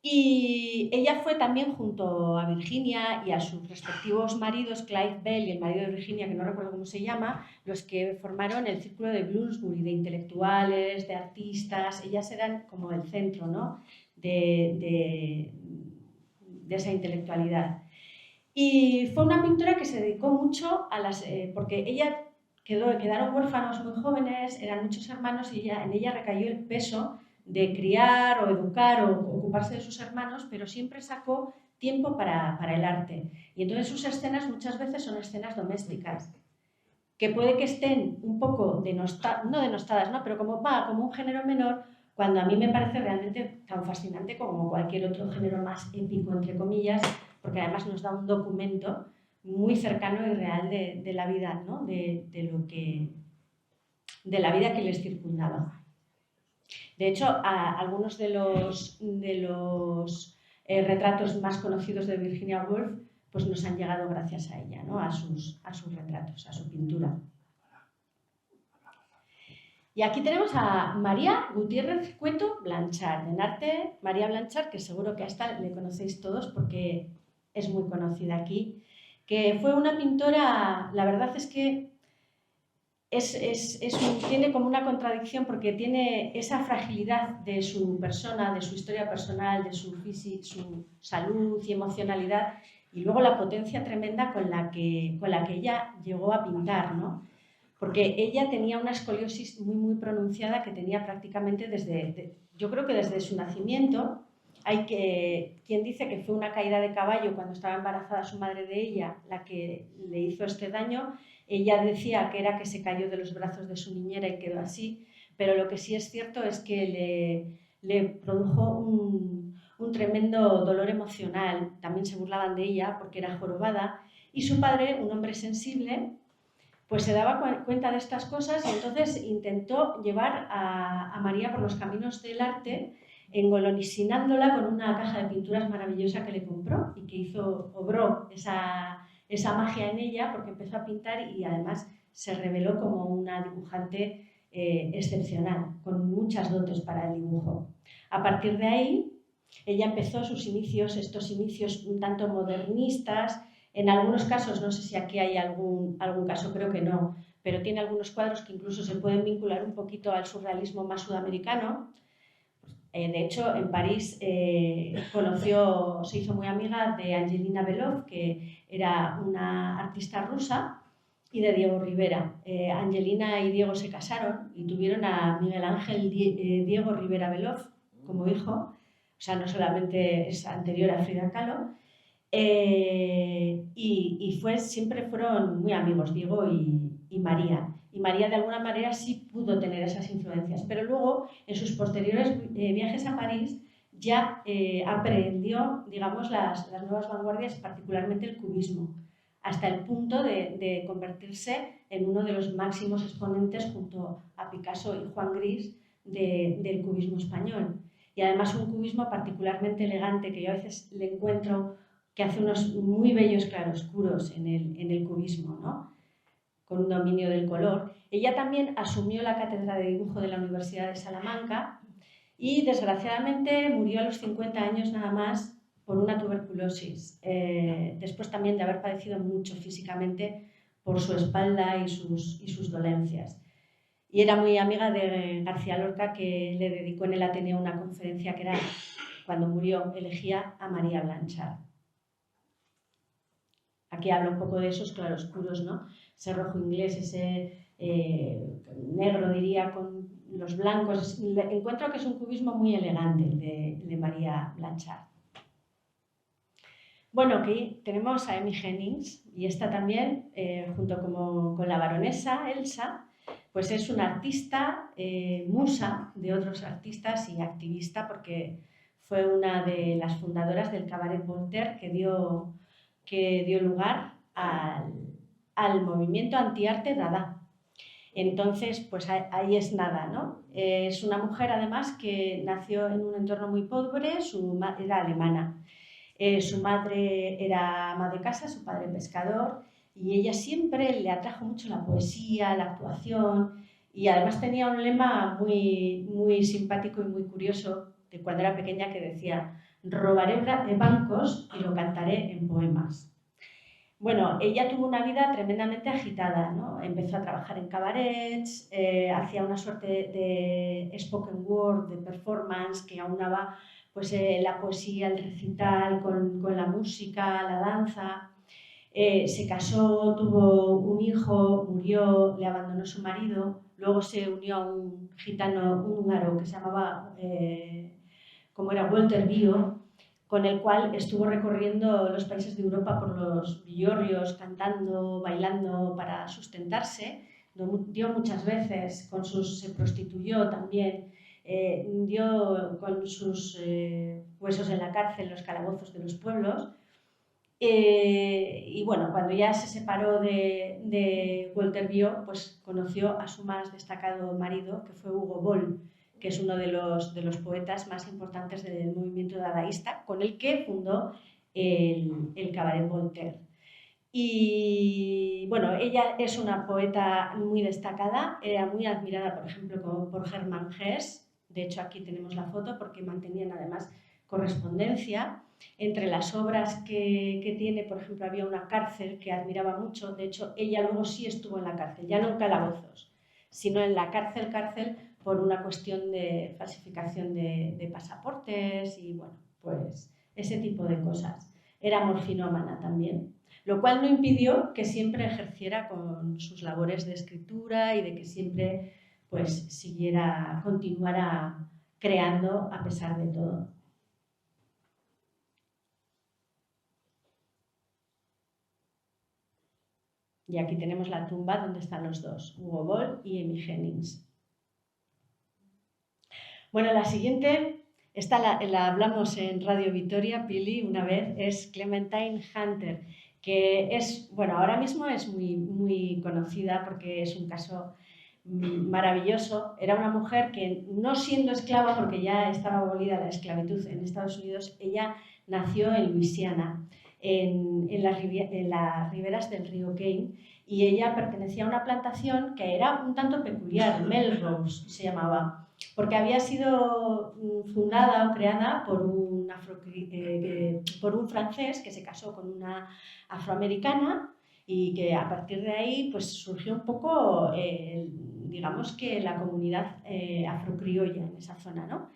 Y ella fue también junto a Virginia y a sus respectivos maridos, Clive Bell y el marido de Virginia, que no recuerdo cómo se llama, los que formaron el círculo de Bloomsbury, de intelectuales, de artistas. Ellas eran como el centro, ¿no? de esa intelectualidad. Y fue una pintora que se dedicó mucho a las... porque ella quedaron huérfanos muy jóvenes, eran muchos hermanos y en ella recayó el peso de criar o educar o ocuparse de sus hermanos, pero siempre sacó tiempo para el arte. Y entonces sus escenas muchas veces son escenas domésticas, que puede que estén un poco no denostadas, ¿no? Pero como un género menor, cuando a mí me parece realmente tan fascinante como cualquier otro género más épico, entre comillas, porque además nos da un documento muy cercano y real de la vida, ¿no? de la vida que les circundaba. De hecho, algunos de los retratos más conocidos de Virginia Woolf pues nos han llegado gracias a ella, ¿no? a sus retratos, a su pintura. Y aquí tenemos a María Gutiérrez Cueto Blanchard, en arte María Blanchard, que seguro que a esta le conocéis todos porque es muy conocida aquí, que fue una pintora, la verdad es que tiene como una contradicción porque tiene esa fragilidad de su persona, de su historia personal, de su físico, su salud y emocionalidad, y luego la potencia tremenda con la que ella llegó a pintar, ¿no? Porque ella tenía una escoliosis muy, muy pronunciada que tenía prácticamente yo creo que desde su nacimiento. Hay quien dice que fue una caída de caballo cuando estaba embarazada su madre de ella la que le hizo este daño. Ella decía que era que se cayó de los brazos de su niñera y quedó así, pero lo que sí es cierto es que le produjo un tremendo dolor emocional. También se burlaban de ella porque era jorobada, y su padre, un hombre sensible, pues se daba cuenta de estas cosas y entonces intentó llevar a María por los caminos del arte, engolosinándola con una caja de pinturas maravillosa que le compró y que obró esa magia en ella, porque empezó a pintar y además se reveló como una dibujante excepcional, con muchas dotes para el dibujo. A partir de ahí, ella empezó estos inicios un tanto modernistas. En algunos casos, no sé si aquí hay algún caso, creo que no, pero tiene algunos cuadros que incluso se pueden vincular un poquito al surrealismo más sudamericano. De hecho, en París se hizo muy amiga de Angelina Belov, que era una artista rusa, y de Diego Rivera. Angelina y Diego se casaron y tuvieron a Miguel Ángel Diego Rivera Belov como hijo. O sea, no solamente es anterior a Frida Kahlo, siempre fueron muy amigos, Diego y María. Y María de alguna manera sí pudo tener esas influencias, pero luego en sus posteriores viajes a París ya aprendió, digamos, las nuevas vanguardias, particularmente el cubismo, hasta el punto de convertirse en uno de los máximos exponentes junto a Picasso y Juan Gris del cubismo español. Y además un cubismo particularmente elegante que yo a veces le encuentro que hace unos muy bellos claroscuros en el cubismo, ¿no? Con un dominio del color. Ella también asumió la cátedra de dibujo de la Universidad de Salamanca y desgraciadamente murió a los 50 años nada más por una tuberculosis, después también de haber padecido mucho físicamente por su espalda y sus dolencias. Y era muy amiga de García Lorca, que le dedicó en el Ateneo una conferencia que era, cuando murió, elegía a María Blanchard. Aquí habla un poco de esos claroscuros, ¿no? Ese rojo inglés, ese negro, diría, con los blancos. Encuentro que es un cubismo muy elegante el de María Blanchard. Bueno, aquí tenemos a Amy Hennings y esta también, junto con la baronesa Elsa, pues es una artista, musa de otros artistas y activista, porque fue una de las fundadoras del Cabaret Voltaire que dio lugar al movimiento antiarte Dada. Entonces, pues ahí es nada, ¿no? Es una mujer, además, que nació en un entorno muy pobre, era alemana. Su madre era ama de casa, su padre pescador, y ella siempre le atrajo mucho la poesía, la actuación, y además tenía un lema muy, muy simpático y muy curioso de cuando era pequeña, que decía: robaré bancos y lo cantaré en poemas. Bueno, ella tuvo una vida tremendamente agitada, ¿no? Empezó a trabajar en cabarets, hacía una suerte de spoken word, de performance, que aunaba pues, la poesía, el recital con la música, la danza. Se casó, tuvo un hijo, murió, le abandonó su marido, luego se unió a un gitano húngaro que se llamaba, como era, Walter Bio, con el cual estuvo recorriendo los países de Europa por los villorrios, cantando, bailando para sustentarse. Dio muchas veces, se prostituyó también, dio con sus huesos en la cárcel, los calabozos de los pueblos. Y bueno, cuando ya se separó de Walter Bio, pues conoció a su más destacado marido, que fue Hugo Boll, que es uno de los poetas más importantes del movimiento dadaísta, con el que fundó el Cabaret Voltaire. Y bueno, ella es una poeta muy destacada, era muy admirada, por ejemplo, por Hermann Hesse. De hecho, aquí tenemos la foto porque mantenían además correspondencia. Entre las obras que tiene, por ejemplo, había una cárcel que admiraba mucho. De hecho, ella luego sí estuvo en la cárcel, ya no en calabozos, sino en la cárcel, por una cuestión de falsificación de pasaportes y, bueno, pues ese tipo de cosas. Era morfinómana también, lo cual no impidió que siempre ejerciera con sus labores de escritura y de que siempre pues continuara creando a pesar de todo. Y aquí tenemos la tumba donde están los dos, Hugo Boll y Amy Hennings. Bueno, la siguiente, esta la hablamos en Radio Vitoria, Pili, una vez, es Clementine Hunter, que es, bueno, ahora mismo es muy, muy conocida porque es un caso maravilloso. Era una mujer que, no siendo esclava, porque ya estaba abolida la esclavitud en Estados Unidos, ella nació en Luisiana, en las riberas del río Kane, y ella pertenecía a una plantación que era un tanto peculiar, Melrose se llamaba, porque había sido fundada o creada por un francés que se casó con una afroamericana, y que a partir de ahí pues surgió un poco, digamos que la comunidad afrocriolla en esa zona, ¿no?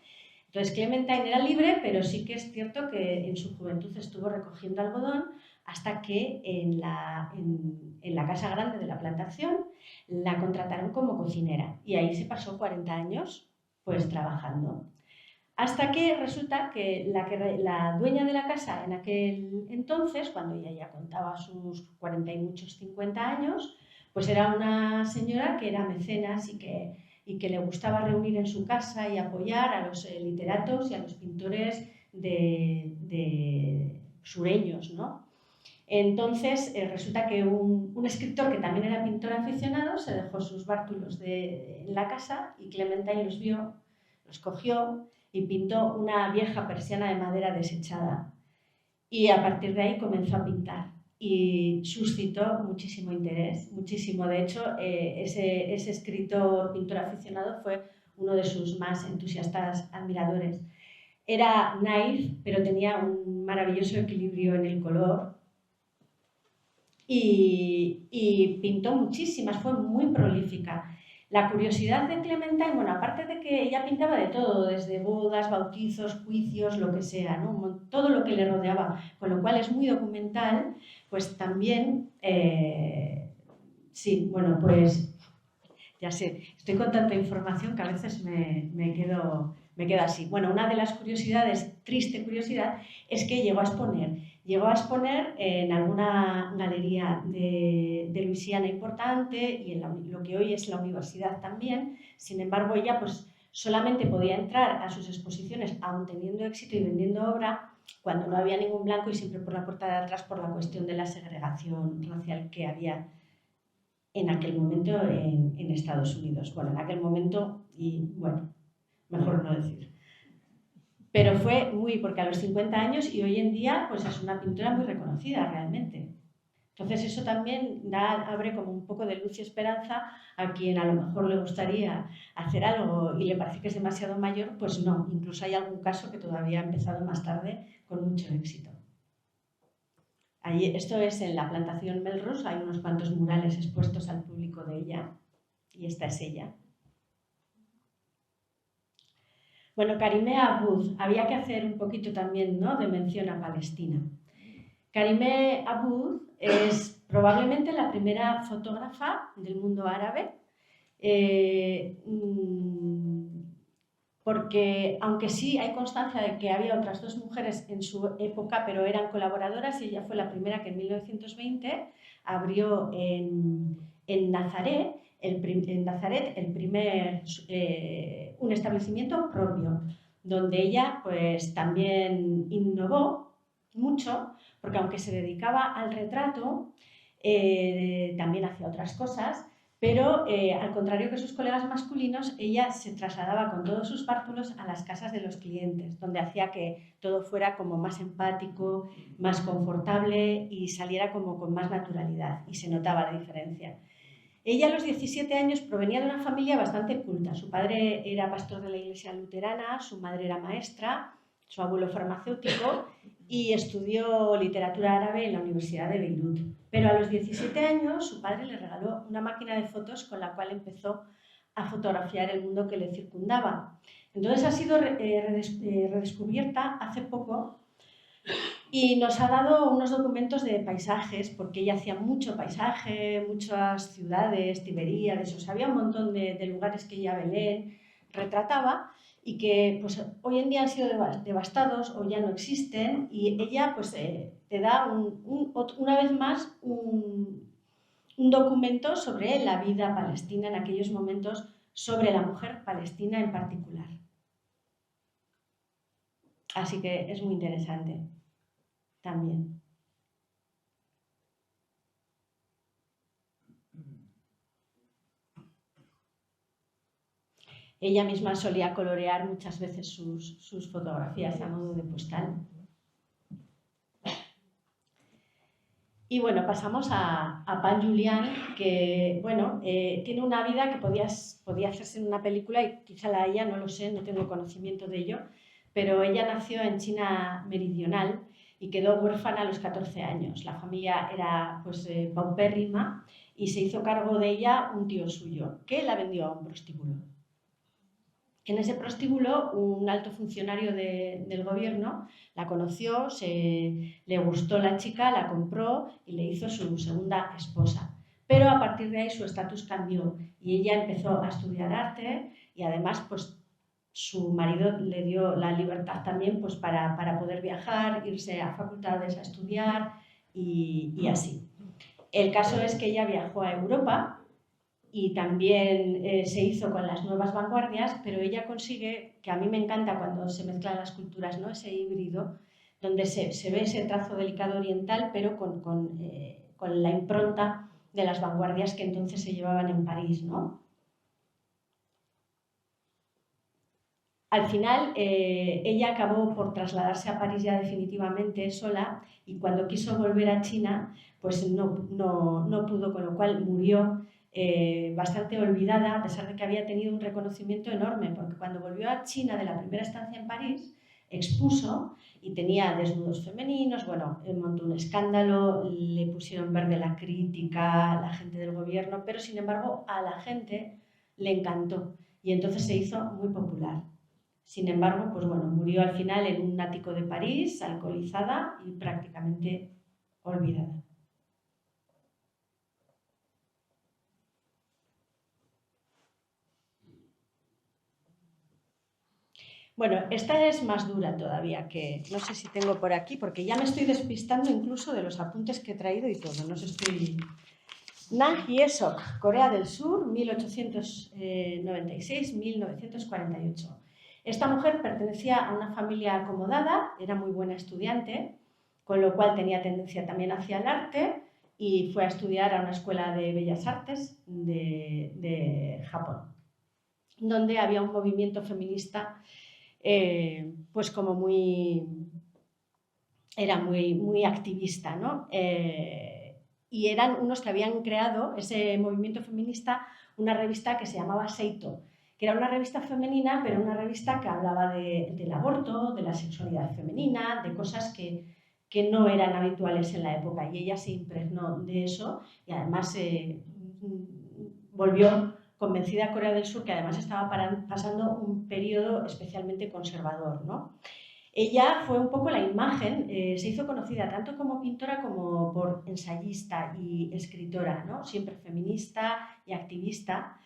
Entonces Clementine era libre, pero sí que es cierto que en su juventud estuvo recogiendo algodón hasta que en la casa grande de la plantación la contrataron como cocinera, y ahí se pasó 40 años pues trabajando. Hasta que resulta que la dueña de la casa en aquel entonces, cuando ella ya contaba sus 40 y muchos 50 años, pues era una señora que era mecenas y que le gustaba reunir en su casa y apoyar a los literatos y a los pintores sureños, ¿no? Entonces, resulta que un escritor que también era pintor aficionado se dejó sus bártulos en la casa y Clementine los vio, los cogió y pintó una vieja persiana de madera desechada. Y a partir de ahí comenzó a pintar y suscitó muchísimo interés, muchísimo. De hecho, ese escritor, pintor aficionado fue uno de sus más entusiastas admiradores. Era naif, pero tenía un maravilloso equilibrio en el color y pintó muchísimas, fue muy prolífica. La curiosidad de Clementine, bueno, aparte de que ella pintaba de todo, desde bodas, bautizos, juicios, lo que sea, ¿no? Todo lo que le rodeaba, con lo cual es muy documental, pues también, sí, bueno, pues ya sé, estoy con tanta información que a veces me quedo así. Bueno, una de las curiosidades, triste curiosidad, es que llegó a exponer en alguna galería de Luisiana importante y en lo que hoy es la universidad también. Sin embargo, ella pues solamente podía entrar a sus exposiciones, aun teniendo éxito y vendiendo obra, cuando no había ningún blanco y siempre por la puerta de atrás por la cuestión de la segregación racial que había en aquel momento en Estados Unidos. Bueno, en aquel momento, y bueno, mejor no decir. Pero fue porque a los 50 años y hoy en día pues es una pintora muy reconocida realmente. Entonces eso también abre como un poco de luz y esperanza a quien a lo mejor le gustaría hacer algo y le parece que es demasiado mayor, pues no, incluso hay algún caso que todavía ha empezado más tarde con mucho éxito. Allí, esto es en la plantación Melrose, hay unos cuantos murales expuestos al público de ella y esta es ella. Bueno, Karimeh Aboud, había que hacer un poquito también, ¿no?, de mención a Palestina. Karimeh Aboud es probablemente la primera fotógrafa del mundo árabe, porque aunque sí hay constancia de que había otras dos mujeres en su época, pero eran colaboradoras, y ella fue la primera que en 1920 abrió en Nazaret, un establecimiento propio, donde ella pues también innovó mucho, porque aunque se dedicaba al retrato, también hacía otras cosas. Pero al contrario que sus colegas masculinos, ella se trasladaba con todos sus bártulos a las casas de los clientes, donde hacía que todo fuera como más empático, más confortable y saliera como con más naturalidad, y se notaba la diferencia. Ella a los 17 años provenía de una familia bastante culta. Su padre era pastor de la iglesia luterana, su madre era maestra, su abuelo farmacéutico y estudió literatura árabe en la Universidad de Beirut. Pero a los 17 años su padre le regaló una máquina de fotos con la cual empezó a fotografiar el mundo que le circundaba. Entonces ha sido redescubierta hace poco y nos ha dado unos documentos de paisajes, porque ella hacía mucho paisaje, muchas ciudades, Tiberíades, o sea, había un montón de lugares que ella, Belén, retrataba y que pues, hoy en día han sido devastados o ya no existen, y ella pues, te da una vez más un documento sobre la vida palestina en aquellos momentos, sobre la mujer palestina en particular. Así que es muy interesante también. Ella misma solía colorear muchas veces sus fotografías a modo de postal. Y bueno, pasamos a Pan Julián, que bueno, tiene una vida que podía hacerse en una película y quizá la haya, no lo sé, no tengo conocimiento de ello, pero ella nació en China meridional y quedó huérfana a los 14 años. La familia era pues paupérrima y se hizo cargo de ella un tío suyo, que la vendió a un prostíbulo. En ese prostíbulo, un alto funcionario del gobierno la conoció, le gustó la chica, la compró y le hizo su segunda esposa. Pero a partir de ahí su estatus cambió y ella empezó a estudiar arte y además pues, su marido le dio la libertad también pues, para poder viajar, irse a facultades a estudiar y así. El caso es que ella viajó a Europa y también se hizo con las nuevas vanguardias, pero ella consigue, que a mí me encanta cuando se mezclan las culturas, ¿no? Ese híbrido, donde se ve ese trazo delicado oriental, pero con la impronta de las vanguardias que entonces se llevaban en París, ¿no? Al final, ella acabó por trasladarse a París ya definitivamente sola y cuando quiso volver a China, pues no pudo, con lo cual murió bastante olvidada, a pesar de que había tenido un reconocimiento enorme, porque cuando volvió a China de la primera estancia en París, expuso y tenía desnudos femeninos, bueno, montó un escándalo, le pusieron verde la crítica, la gente del gobierno, pero sin embargo a la gente le encantó y entonces se hizo muy popular. Sin embargo, pues bueno, murió al final en un ático de París, alcoholizada y prácticamente olvidada. Bueno, esta es más dura todavía, que no sé si tengo por aquí, porque ya me estoy despistando incluso de los apuntes que he traído y todo. No sé, estoy... Nah Hyesok, Corea del Sur, 1896-1948. Esta mujer pertenecía a una familia acomodada, era muy buena estudiante, con lo cual tenía tendencia también hacia el arte y fue a estudiar a una escuela de bellas artes de Japón, donde había un movimiento feminista pues como era muy activista, ¿no? Y eran unos que habían creado ese movimiento feminista, una revista que se llamaba Seito, que era una revista femenina, pero una revista que hablaba del aborto, de la sexualidad femenina, de cosas que no eran habituales en la época. Y ella se impregnó de eso y además volvió convencida a Corea del Sur, que además estaba pasando un periodo especialmente conservador, ¿no? Ella fue un poco la imagen, se hizo conocida tanto como pintora como por ensayista y escritora, ¿no? Siempre feminista y activista.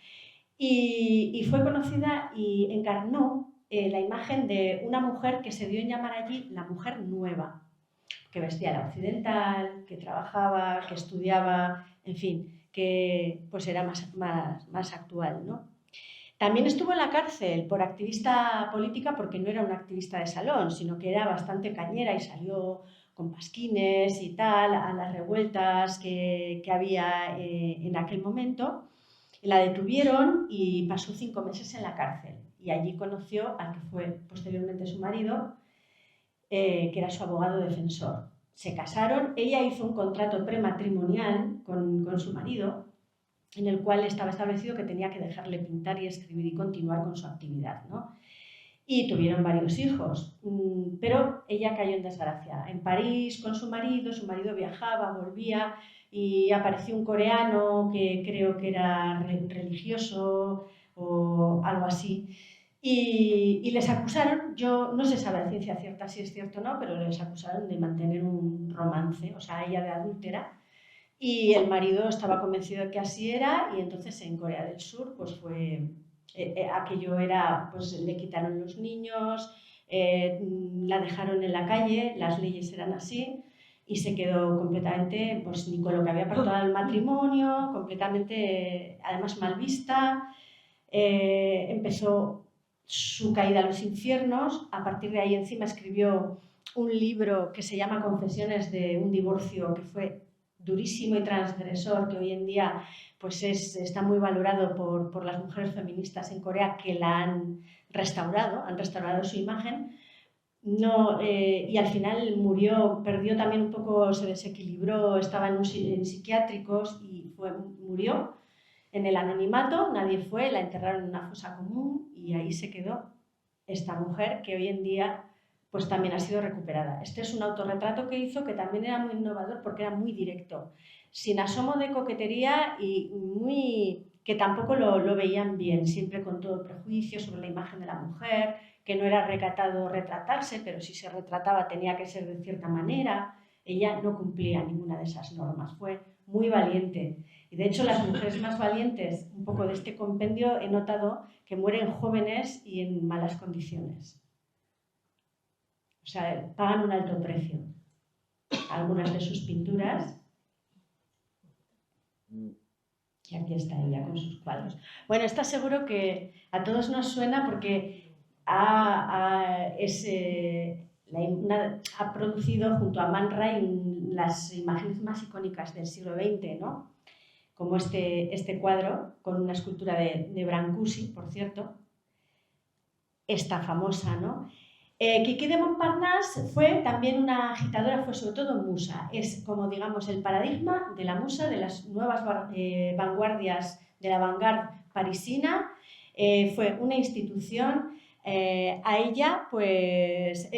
Y fue conocida y encarnó la imagen de una mujer que se dio en llamar allí la mujer nueva, que vestía la occidental, que trabajaba, que estudiaba, en fin, que pues era más actual, ¿no? También estuvo en la cárcel por activista política porque no era una activista de salón, sino que era bastante cañera y salió con pasquines y tal a las revueltas que había en aquel momento. La detuvieron y pasó 5 meses en la cárcel y allí conoció al que fue posteriormente su marido, que era su abogado defensor. Se casaron, ella hizo un contrato prematrimonial con su marido, en el cual estaba establecido que tenía que dejarle pintar y escribir y continuar con su actividad, ¿no? Y tuvieron varios hijos, pero ella cayó en desgracia. En París con su marido viajaba, volvía y apareció un coreano que creo que era religioso o algo así. Y les acusaron, yo no se sabe a ciencia cierta si es cierto o no, pero les acusaron de mantener un romance, o sea, ella de adúltera, y el marido estaba convencido de que así era y entonces en Corea del Sur pues fue, aquello era, pues le quitaron los niños, la dejaron en la calle, las leyes eran así y se quedó completamente, pues ni con lo que había pactado el matrimonio, completamente además mal vista, empezó su caída a los infiernos, a partir de ahí encima escribió un libro que se llama Confesiones de un divorcio, que fue durísimo y transgresor, que hoy en día pues está muy valorado por las mujeres feministas en Corea, que la han restaurado su imagen. No, y al final murió, perdió también un poco, se desequilibró, estaba en psiquiátricos y murió en el anonimato, nadie fue, la enterraron en una fosa común y ahí se quedó esta mujer que hoy en día pues también ha sido recuperada. Este es un autorretrato que hizo que también era muy innovador porque era muy directo, sin asomo de coquetería y que tampoco lo veían bien, siempre con todo prejuicio sobre la imagen de la mujer, que no era recatado retratarse, pero si se retrataba tenía que ser de cierta manera. Ella no cumplía ninguna de esas normas, fue muy valiente. Y de hecho las mujeres más valientes, un poco de este compendio, he notado que mueren jóvenes y en malas condiciones. O sea, pagan un alto precio. Algunas de sus pinturas. Y aquí está ella con sus cuadros. Bueno, está seguro que a todos nos suena porque ha producido junto a Man Ray las imágenes más icónicas del siglo XX, ¿no? Como este cuadro con una escultura de Brancusi, por cierto, esta famosa, ¿no? Quiquí de Montparnasse fue también una agitadora, fue sobre todo musa. Es como, digamos, el paradigma de la musa, de las nuevas vanguardias de la vanguardia parisina. Fue una institución. A ella, pues,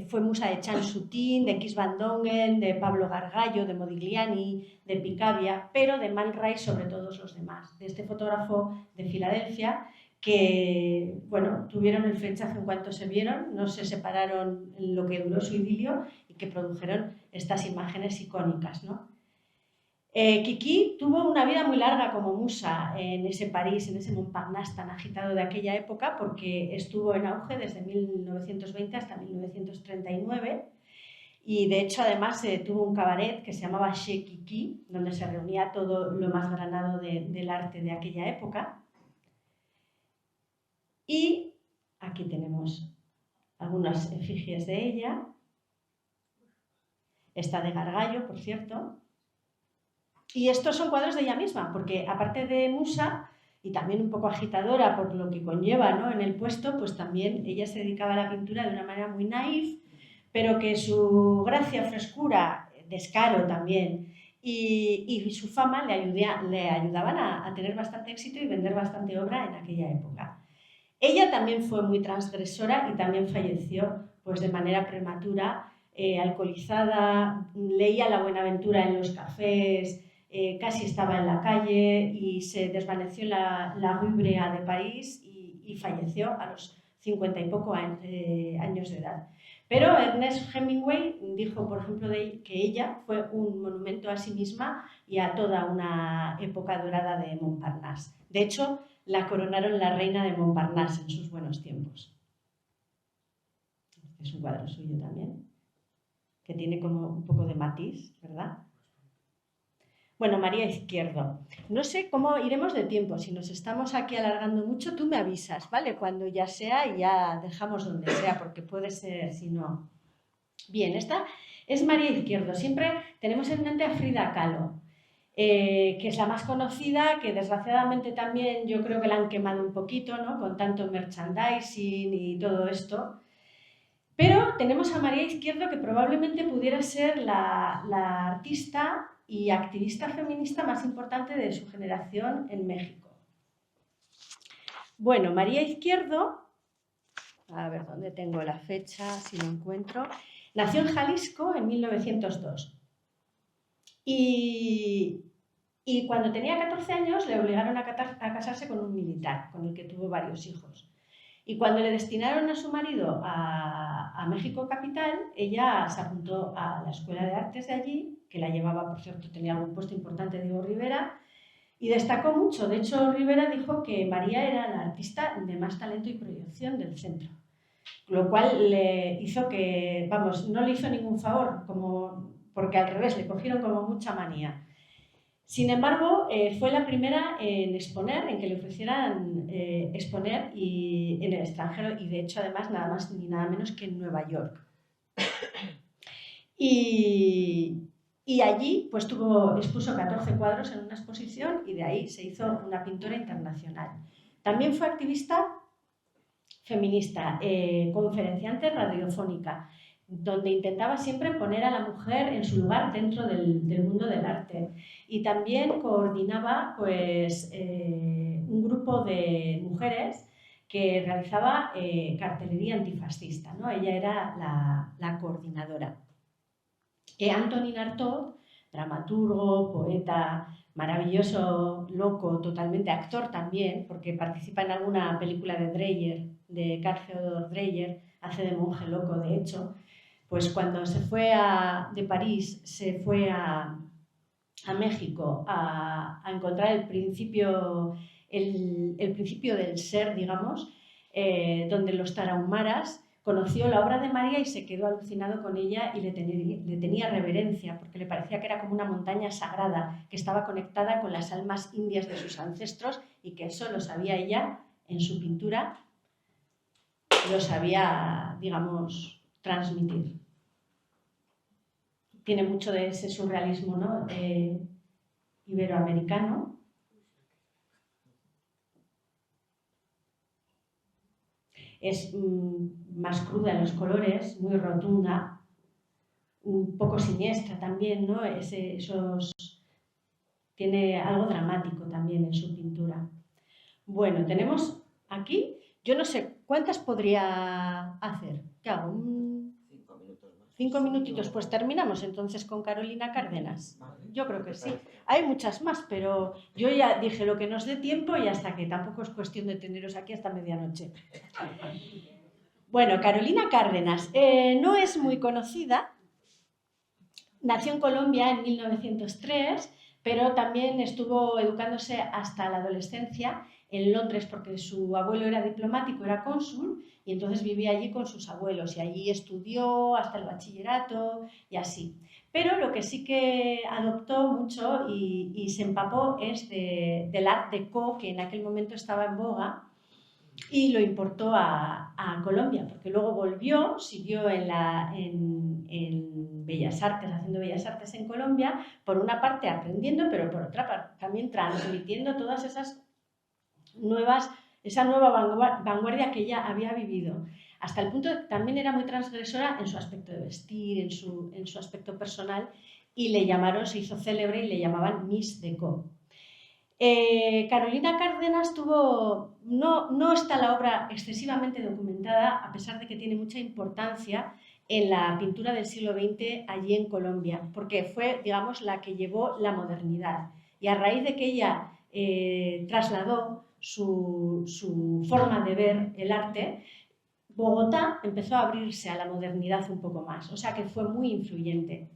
fue musa de Chan Soutine, de Kees van Dongen, de Pablo Gargallo, de Modigliani, de Picabia, pero de Man Ray sobre todos los demás. De este fotógrafo de Filadelfia, que, bueno, tuvieron el flechazo en cuanto se vieron, no se separaron en lo que duró su idilio y que produjeron estas imágenes icónicas, ¿no? Quiquí tuvo una vida muy larga como musa en ese París, en ese Montparnasse tan agitado de aquella época, porque estuvo en auge desde 1920 hasta 1939 y de hecho además tuvo un cabaret que se llamaba Chez Quiquí, donde se reunía todo lo más granado del arte de aquella época. Y aquí tenemos algunas efigies de ella. Esta de Gargallo, por cierto. Y estos son cuadros de ella misma, porque aparte de musa y también un poco agitadora por lo que conlleva, ¿no?, en el puesto, pues también ella se dedicaba a la pintura de una manera muy naif, pero que su gracia, frescura, descaro también y su fama le ayudaban a tener bastante éxito y vender bastante obra en aquella época. Ella también fue muy transgresora y también falleció pues, de manera prematura, alcoholizada, leía la Buenaventura en los cafés, casi estaba en la calle y se desvaneció en la Rue Bréa de París y falleció a los 50 y poco años de edad. Pero Ernest Hemingway dijo, por ejemplo, que ella fue un monumento a sí misma y a toda una época dorada de Montparnasse. De hecho, la coronaron la reina de Montparnasse en sus buenos tiempos. Este es un cuadro suyo también, que tiene como un poco de matiz, ¿verdad? Bueno, María Izquierdo. No sé cómo iremos de tiempo. Si nos estamos aquí alargando mucho, tú me avisas, ¿vale? Cuando ya sea y ya dejamos donde sea, porque puede ser, si no... Bien, esta es María Izquierdo. Siempre tenemos en mente a Frida Kahlo, que es la más conocida, que desgraciadamente también yo creo que la han quemado un poquito, ¿no?, con tanto merchandising y todo esto. Pero tenemos a María Izquierdo, que probablemente pudiera ser la artista y activista feminista más importante de su generación en México. Bueno, María Izquierdo, a ver dónde tengo la fecha, si lo encuentro, nació en Jalisco en 1902. Y cuando tenía 14 años le obligaron a casarse con un militar, con el que tuvo varios hijos. Y cuando le destinaron a su marido a México capital, ella se apuntó a la Escuela de Artes de allí, que la llevaba, por cierto, tenía algún puesto importante, Diego Rivera, y destacó mucho. De hecho, Rivera dijo que María era la artista de más talento y proyección del centro, lo cual le hizo que, vamos, no le hizo ningún favor, porque al revés, le cogieron como mucha manía. Sin embargo, fue la primera en exponer, en que le ofrecieran exponer en el extranjero, y de hecho además nada más ni nada menos que en Nueva York. Y allí pues expuso 14 cuadros en una exposición y de ahí se hizo una pintora internacional. También fue activista feminista, conferenciante radiofónica, donde intentaba siempre poner a la mujer en su lugar dentro del mundo del arte. Y también coordinaba pues, un grupo de mujeres que realizaba cartelería antifascista, ¿no? Ella era la coordinadora. Antonin Artaud, dramaturgo, poeta, maravilloso, loco, totalmente actor también, porque participa en alguna película de Dreyer, de Carl Theodor Dreyer, hace de monje loco, de hecho. pues cuando se fue de París, se fue a México a encontrar el principio del ser, digamos, donde los tarahumaras, conoció la obra de María y se quedó alucinado con ella y le tenía reverencia, porque le parecía que era como una montaña sagrada, que estaba conectada con las almas indias de sus ancestros y que eso lo sabía ella en su pintura, lo sabía, digamos, transmitir. Tiene mucho de ese surrealismo, ¿no? Iberoamericano. Es más cruda en los colores, muy rotunda, un poco siniestra también, ¿no? Tiene algo dramático también en su pintura. Bueno, tenemos aquí, yo no sé, ¿cuántas podría hacer? ¿Qué hago? 5 minutos más. 5 minutitos, pues terminamos entonces con Carolina Cárdenas. Yo creo que sí. Hay muchas más, pero yo ya dije lo que nos dé tiempo y hasta que tampoco es cuestión de teneros aquí hasta medianoche. Bueno, Carolina Cárdenas no es muy conocida. Nació en Colombia en 1903, pero también estuvo educándose hasta la adolescencia en Londres porque su abuelo era diplomático, era cónsul, y entonces vivía allí con sus abuelos y allí estudió hasta el bachillerato y así. Pero lo que sí que adoptó mucho y se empapó es del Art Deco, que en aquel momento estaba en boga, y lo importó a Colombia, porque luego volvió, siguió en Bellas Artes, haciendo Bellas Artes en Colombia, por una parte aprendiendo, pero por otra parte también transmitiendo todas esa nueva vanguardia que ella había vivido, hasta el punto de que también era muy transgresora en su aspecto de vestir, en su aspecto personal, y se hizo célebre y le llamaban Miss Deco. Carolina Cárdenas no está la obra excesivamente documentada, a pesar de que tiene mucha importancia en la pintura del siglo XX allí en Colombia, porque fue, digamos, la que llevó la modernidad. Y a raíz de que ella trasladó su forma de ver el arte, Bogotá empezó a abrirse a la modernidad un poco más, o sea que fue muy influyente.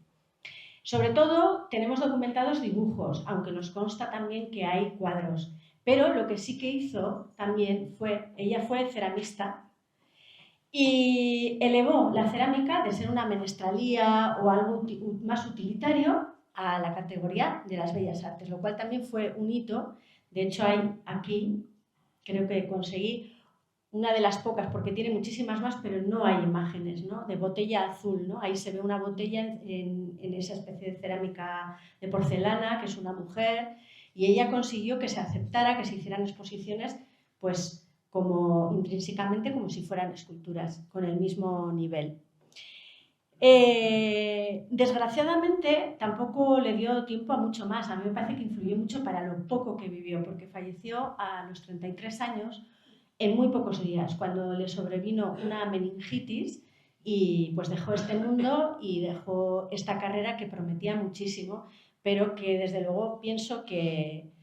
Sobre todo tenemos documentados dibujos, aunque nos consta también que hay cuadros, pero lo que sí que hizo también ella fue ceramista y elevó la cerámica de ser una menestralía o algo más utilitario a la categoría de las bellas artes, lo cual también fue un hito. De hecho hay aquí, creo que conseguí una de las pocas, porque tiene muchísimas más, pero no hay imágenes, ¿no? De botella azul, ¿no? Ahí se ve una botella en esa especie de cerámica de porcelana, que es una mujer, y ella consiguió que se aceptara, que se hicieran exposiciones, pues como intrínsecamente como si fueran esculturas, con el mismo nivel. Desgraciadamente tampoco le dio tiempo a mucho más. A mí me parece que influyó mucho para lo poco que vivió, porque falleció a los 33 años, en muy pocos días, cuando le sobrevino una meningitis y pues dejó este mundo y dejó esta carrera que prometía muchísimo, pero que desde luego pienso que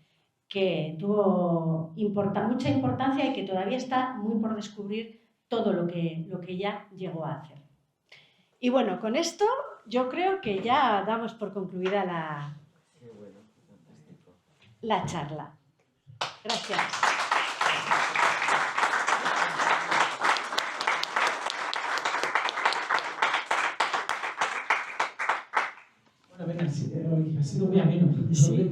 tuvo mucha importancia y que todavía está muy por descubrir todo lo que ella llegó a hacer. Y bueno, con esto yo creo que ya damos por concluida la charla. Gracias. Hoy ha sido muy ameno. Sí.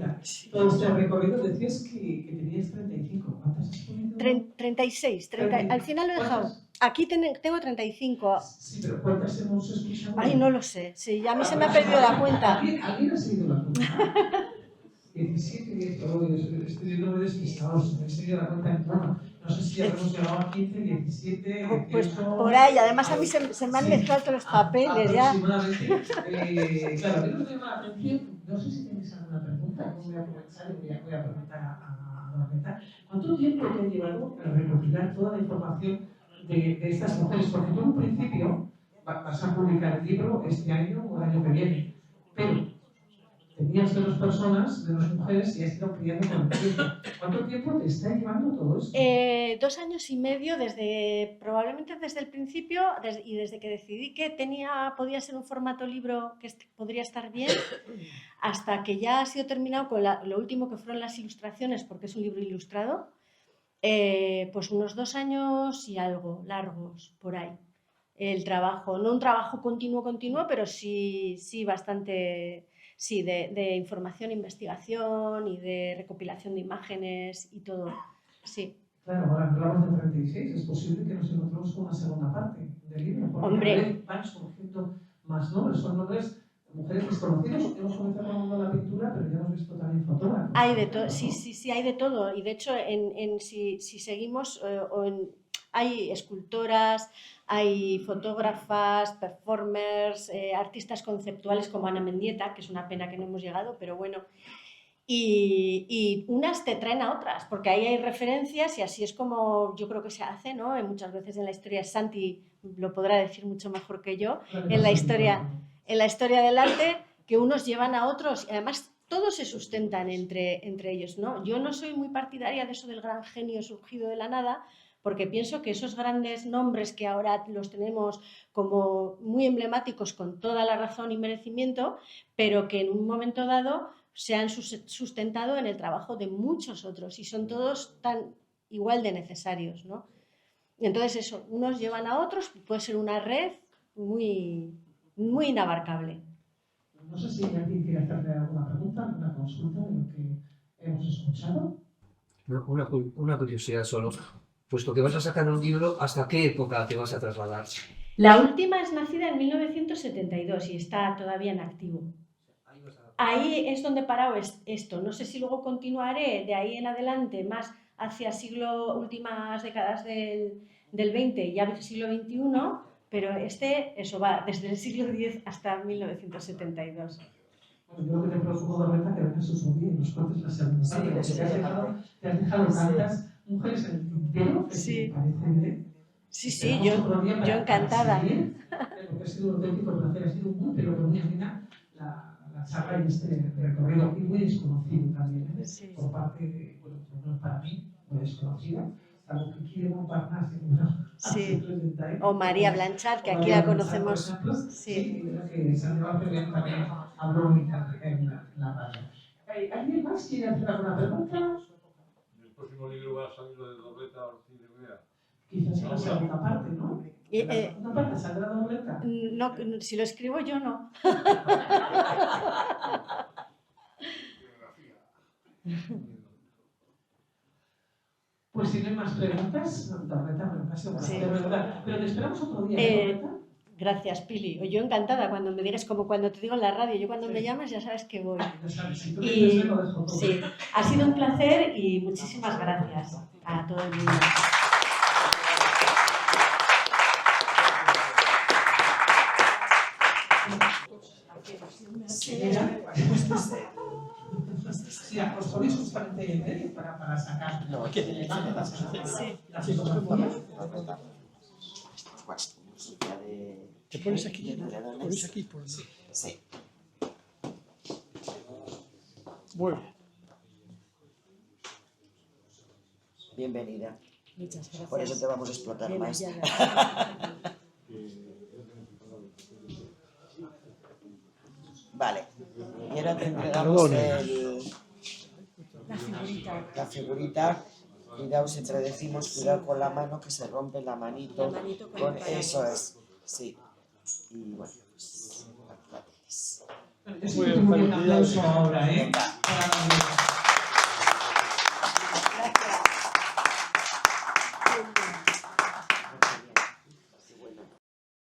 Todo este recorrido decías que tenías 35. ¿Cuántas has ponido? 36. Al final lo he dejado. Aquí tengo 35. Sí, pero ¿cuántas hemos escuchado? Ay, no lo sé. Sí, a mí se me ha perdido la cuenta. ¿Alguien ha seguido la cuenta? 17, estoy viendo muy despistados. He seguido la cuenta en torno. No sé si ya hemos llegado a 15, 17, 18... Pues por ahí, además a mí se me han mezclado todos los papeles ya. Aproximadamente. Claro, a mí me llama la atención, no sé si tenéis alguna pregunta, voy a aprovechar y voy a preguntar a Margarita. ¿Cuánto tiempo te ha llevado a recopilar toda la información de estas mujeres? Porque tú en un principio vas a publicar el libro este año o el año que viene, pero tenías de 2 personas, de 2 mujeres, y has ido criando con el tiempo. ¿Cuánto tiempo te está llevando todo esto? 2 años y medio, probablemente desde el principio y desde que decidí que podía ser un formato libro que podría estar bien, hasta que ya ha sido terminado con lo último que fueron las ilustraciones, porque es un libro ilustrado, pues unos 2 años y algo largos por ahí. El trabajo, no un trabajo continuo, pero sí bastante, sí, de información, investigación y de recopilación de imágenes y todo, sí. Claro, ahora hablamos de 36, es posible que nos encontremos con una segunda parte del libro, porque Hombre, cada vez van surgiendo más nombres, son nombres de mujeres desconocidas. Hemos comenzado hablando de la pintura, pero ya hemos visto también fotógrafos. Hay de todo, sí, hay de todo, y de hecho si seguimos, hay escultoras, hay fotógrafas, performers, artistas conceptuales como Ana Mendieta, que es una pena que no hemos llegado, pero bueno, y unas te traen a otras, porque ahí hay referencias y así es como yo creo que se hace, ¿no? Y muchas veces en la historia, Santi lo podrá decir mucho mejor que yo, en la historia del arte, que unos llevan a otros, y además todos se sustentan entre ellos, ¿no? Yo no soy muy partidaria de eso del gran genio surgido de la nada, porque pienso que esos grandes nombres que ahora los tenemos como muy emblemáticos con toda la razón y merecimiento, pero que en un momento dado se han sustentado en el trabajo de muchos otros y son todos tan igual de necesarios, ¿no? Entonces eso, unos llevan a otros, puede ser una red muy, muy inabarcable. No sé si alguien quiere hacerle alguna pregunta, alguna consulta de lo que hemos escuchado. Una curiosidad solo. Puesto que vas a sacar un libro, ¿hasta qué época te vas a trasladar? La última es nacida en 1972 y está todavía en activo. Ahí es donde he parado esto. No sé si luego continuaré de ahí en adelante más hacia últimas décadas del 20 y ya siglo XXI, pero eso va desde el siglo X hasta 1972. Bueno, yo lo que te propongo, Dorreta, que vengas otro día y nos cuentes la segunda parte, porque te has dejado tantas mujeres en el tintero, que me parece bien. Sí, yo encantada. Porque ha sido un auténtico placer, ha sido muy amena la charla y este recorrido, y muy desconocido también, por parte de, bueno, no para mí, muy desconocida, salvo que quiere Montparnasse, o María Blanchard, que aquí la conocemos. Sí, creo que Santiago Ferrer también habló en la radio. ¿Alguien más quiere hacer alguna pregunta? El próximo libro va a salir de Dorreta Ortiz de Bea. Quizás en la segunda parte, ¿no? ¿Una parte saldrá Dorreta? No, si lo escribo yo no. Pues si no hay más preguntas, Dorreta, pero te esperamos otro día, Dorreta. Gracias, Pili. Yo encantada cuando me digas, como cuando te digo en la radio, yo cuando me llamas ya sabes que voy. Y sí, ha sido un placer y muchísimas gracias a todo el mundo. Sí, os ponéis justamente en medio para sacar la fotografía. Te pones aquí, Sí. Muy bien. Bienvenida. Muchas gracias. Por eso te vamos a explotar más. Vale. Y ahora te entregamos la figurita. Cuidado, siempre decimos, cuidado con la mano, que se rompe la manito. Con eso es. Sí. Y bueno, pues Muy bien, un aplauso ahora, ¿eh? Gracias.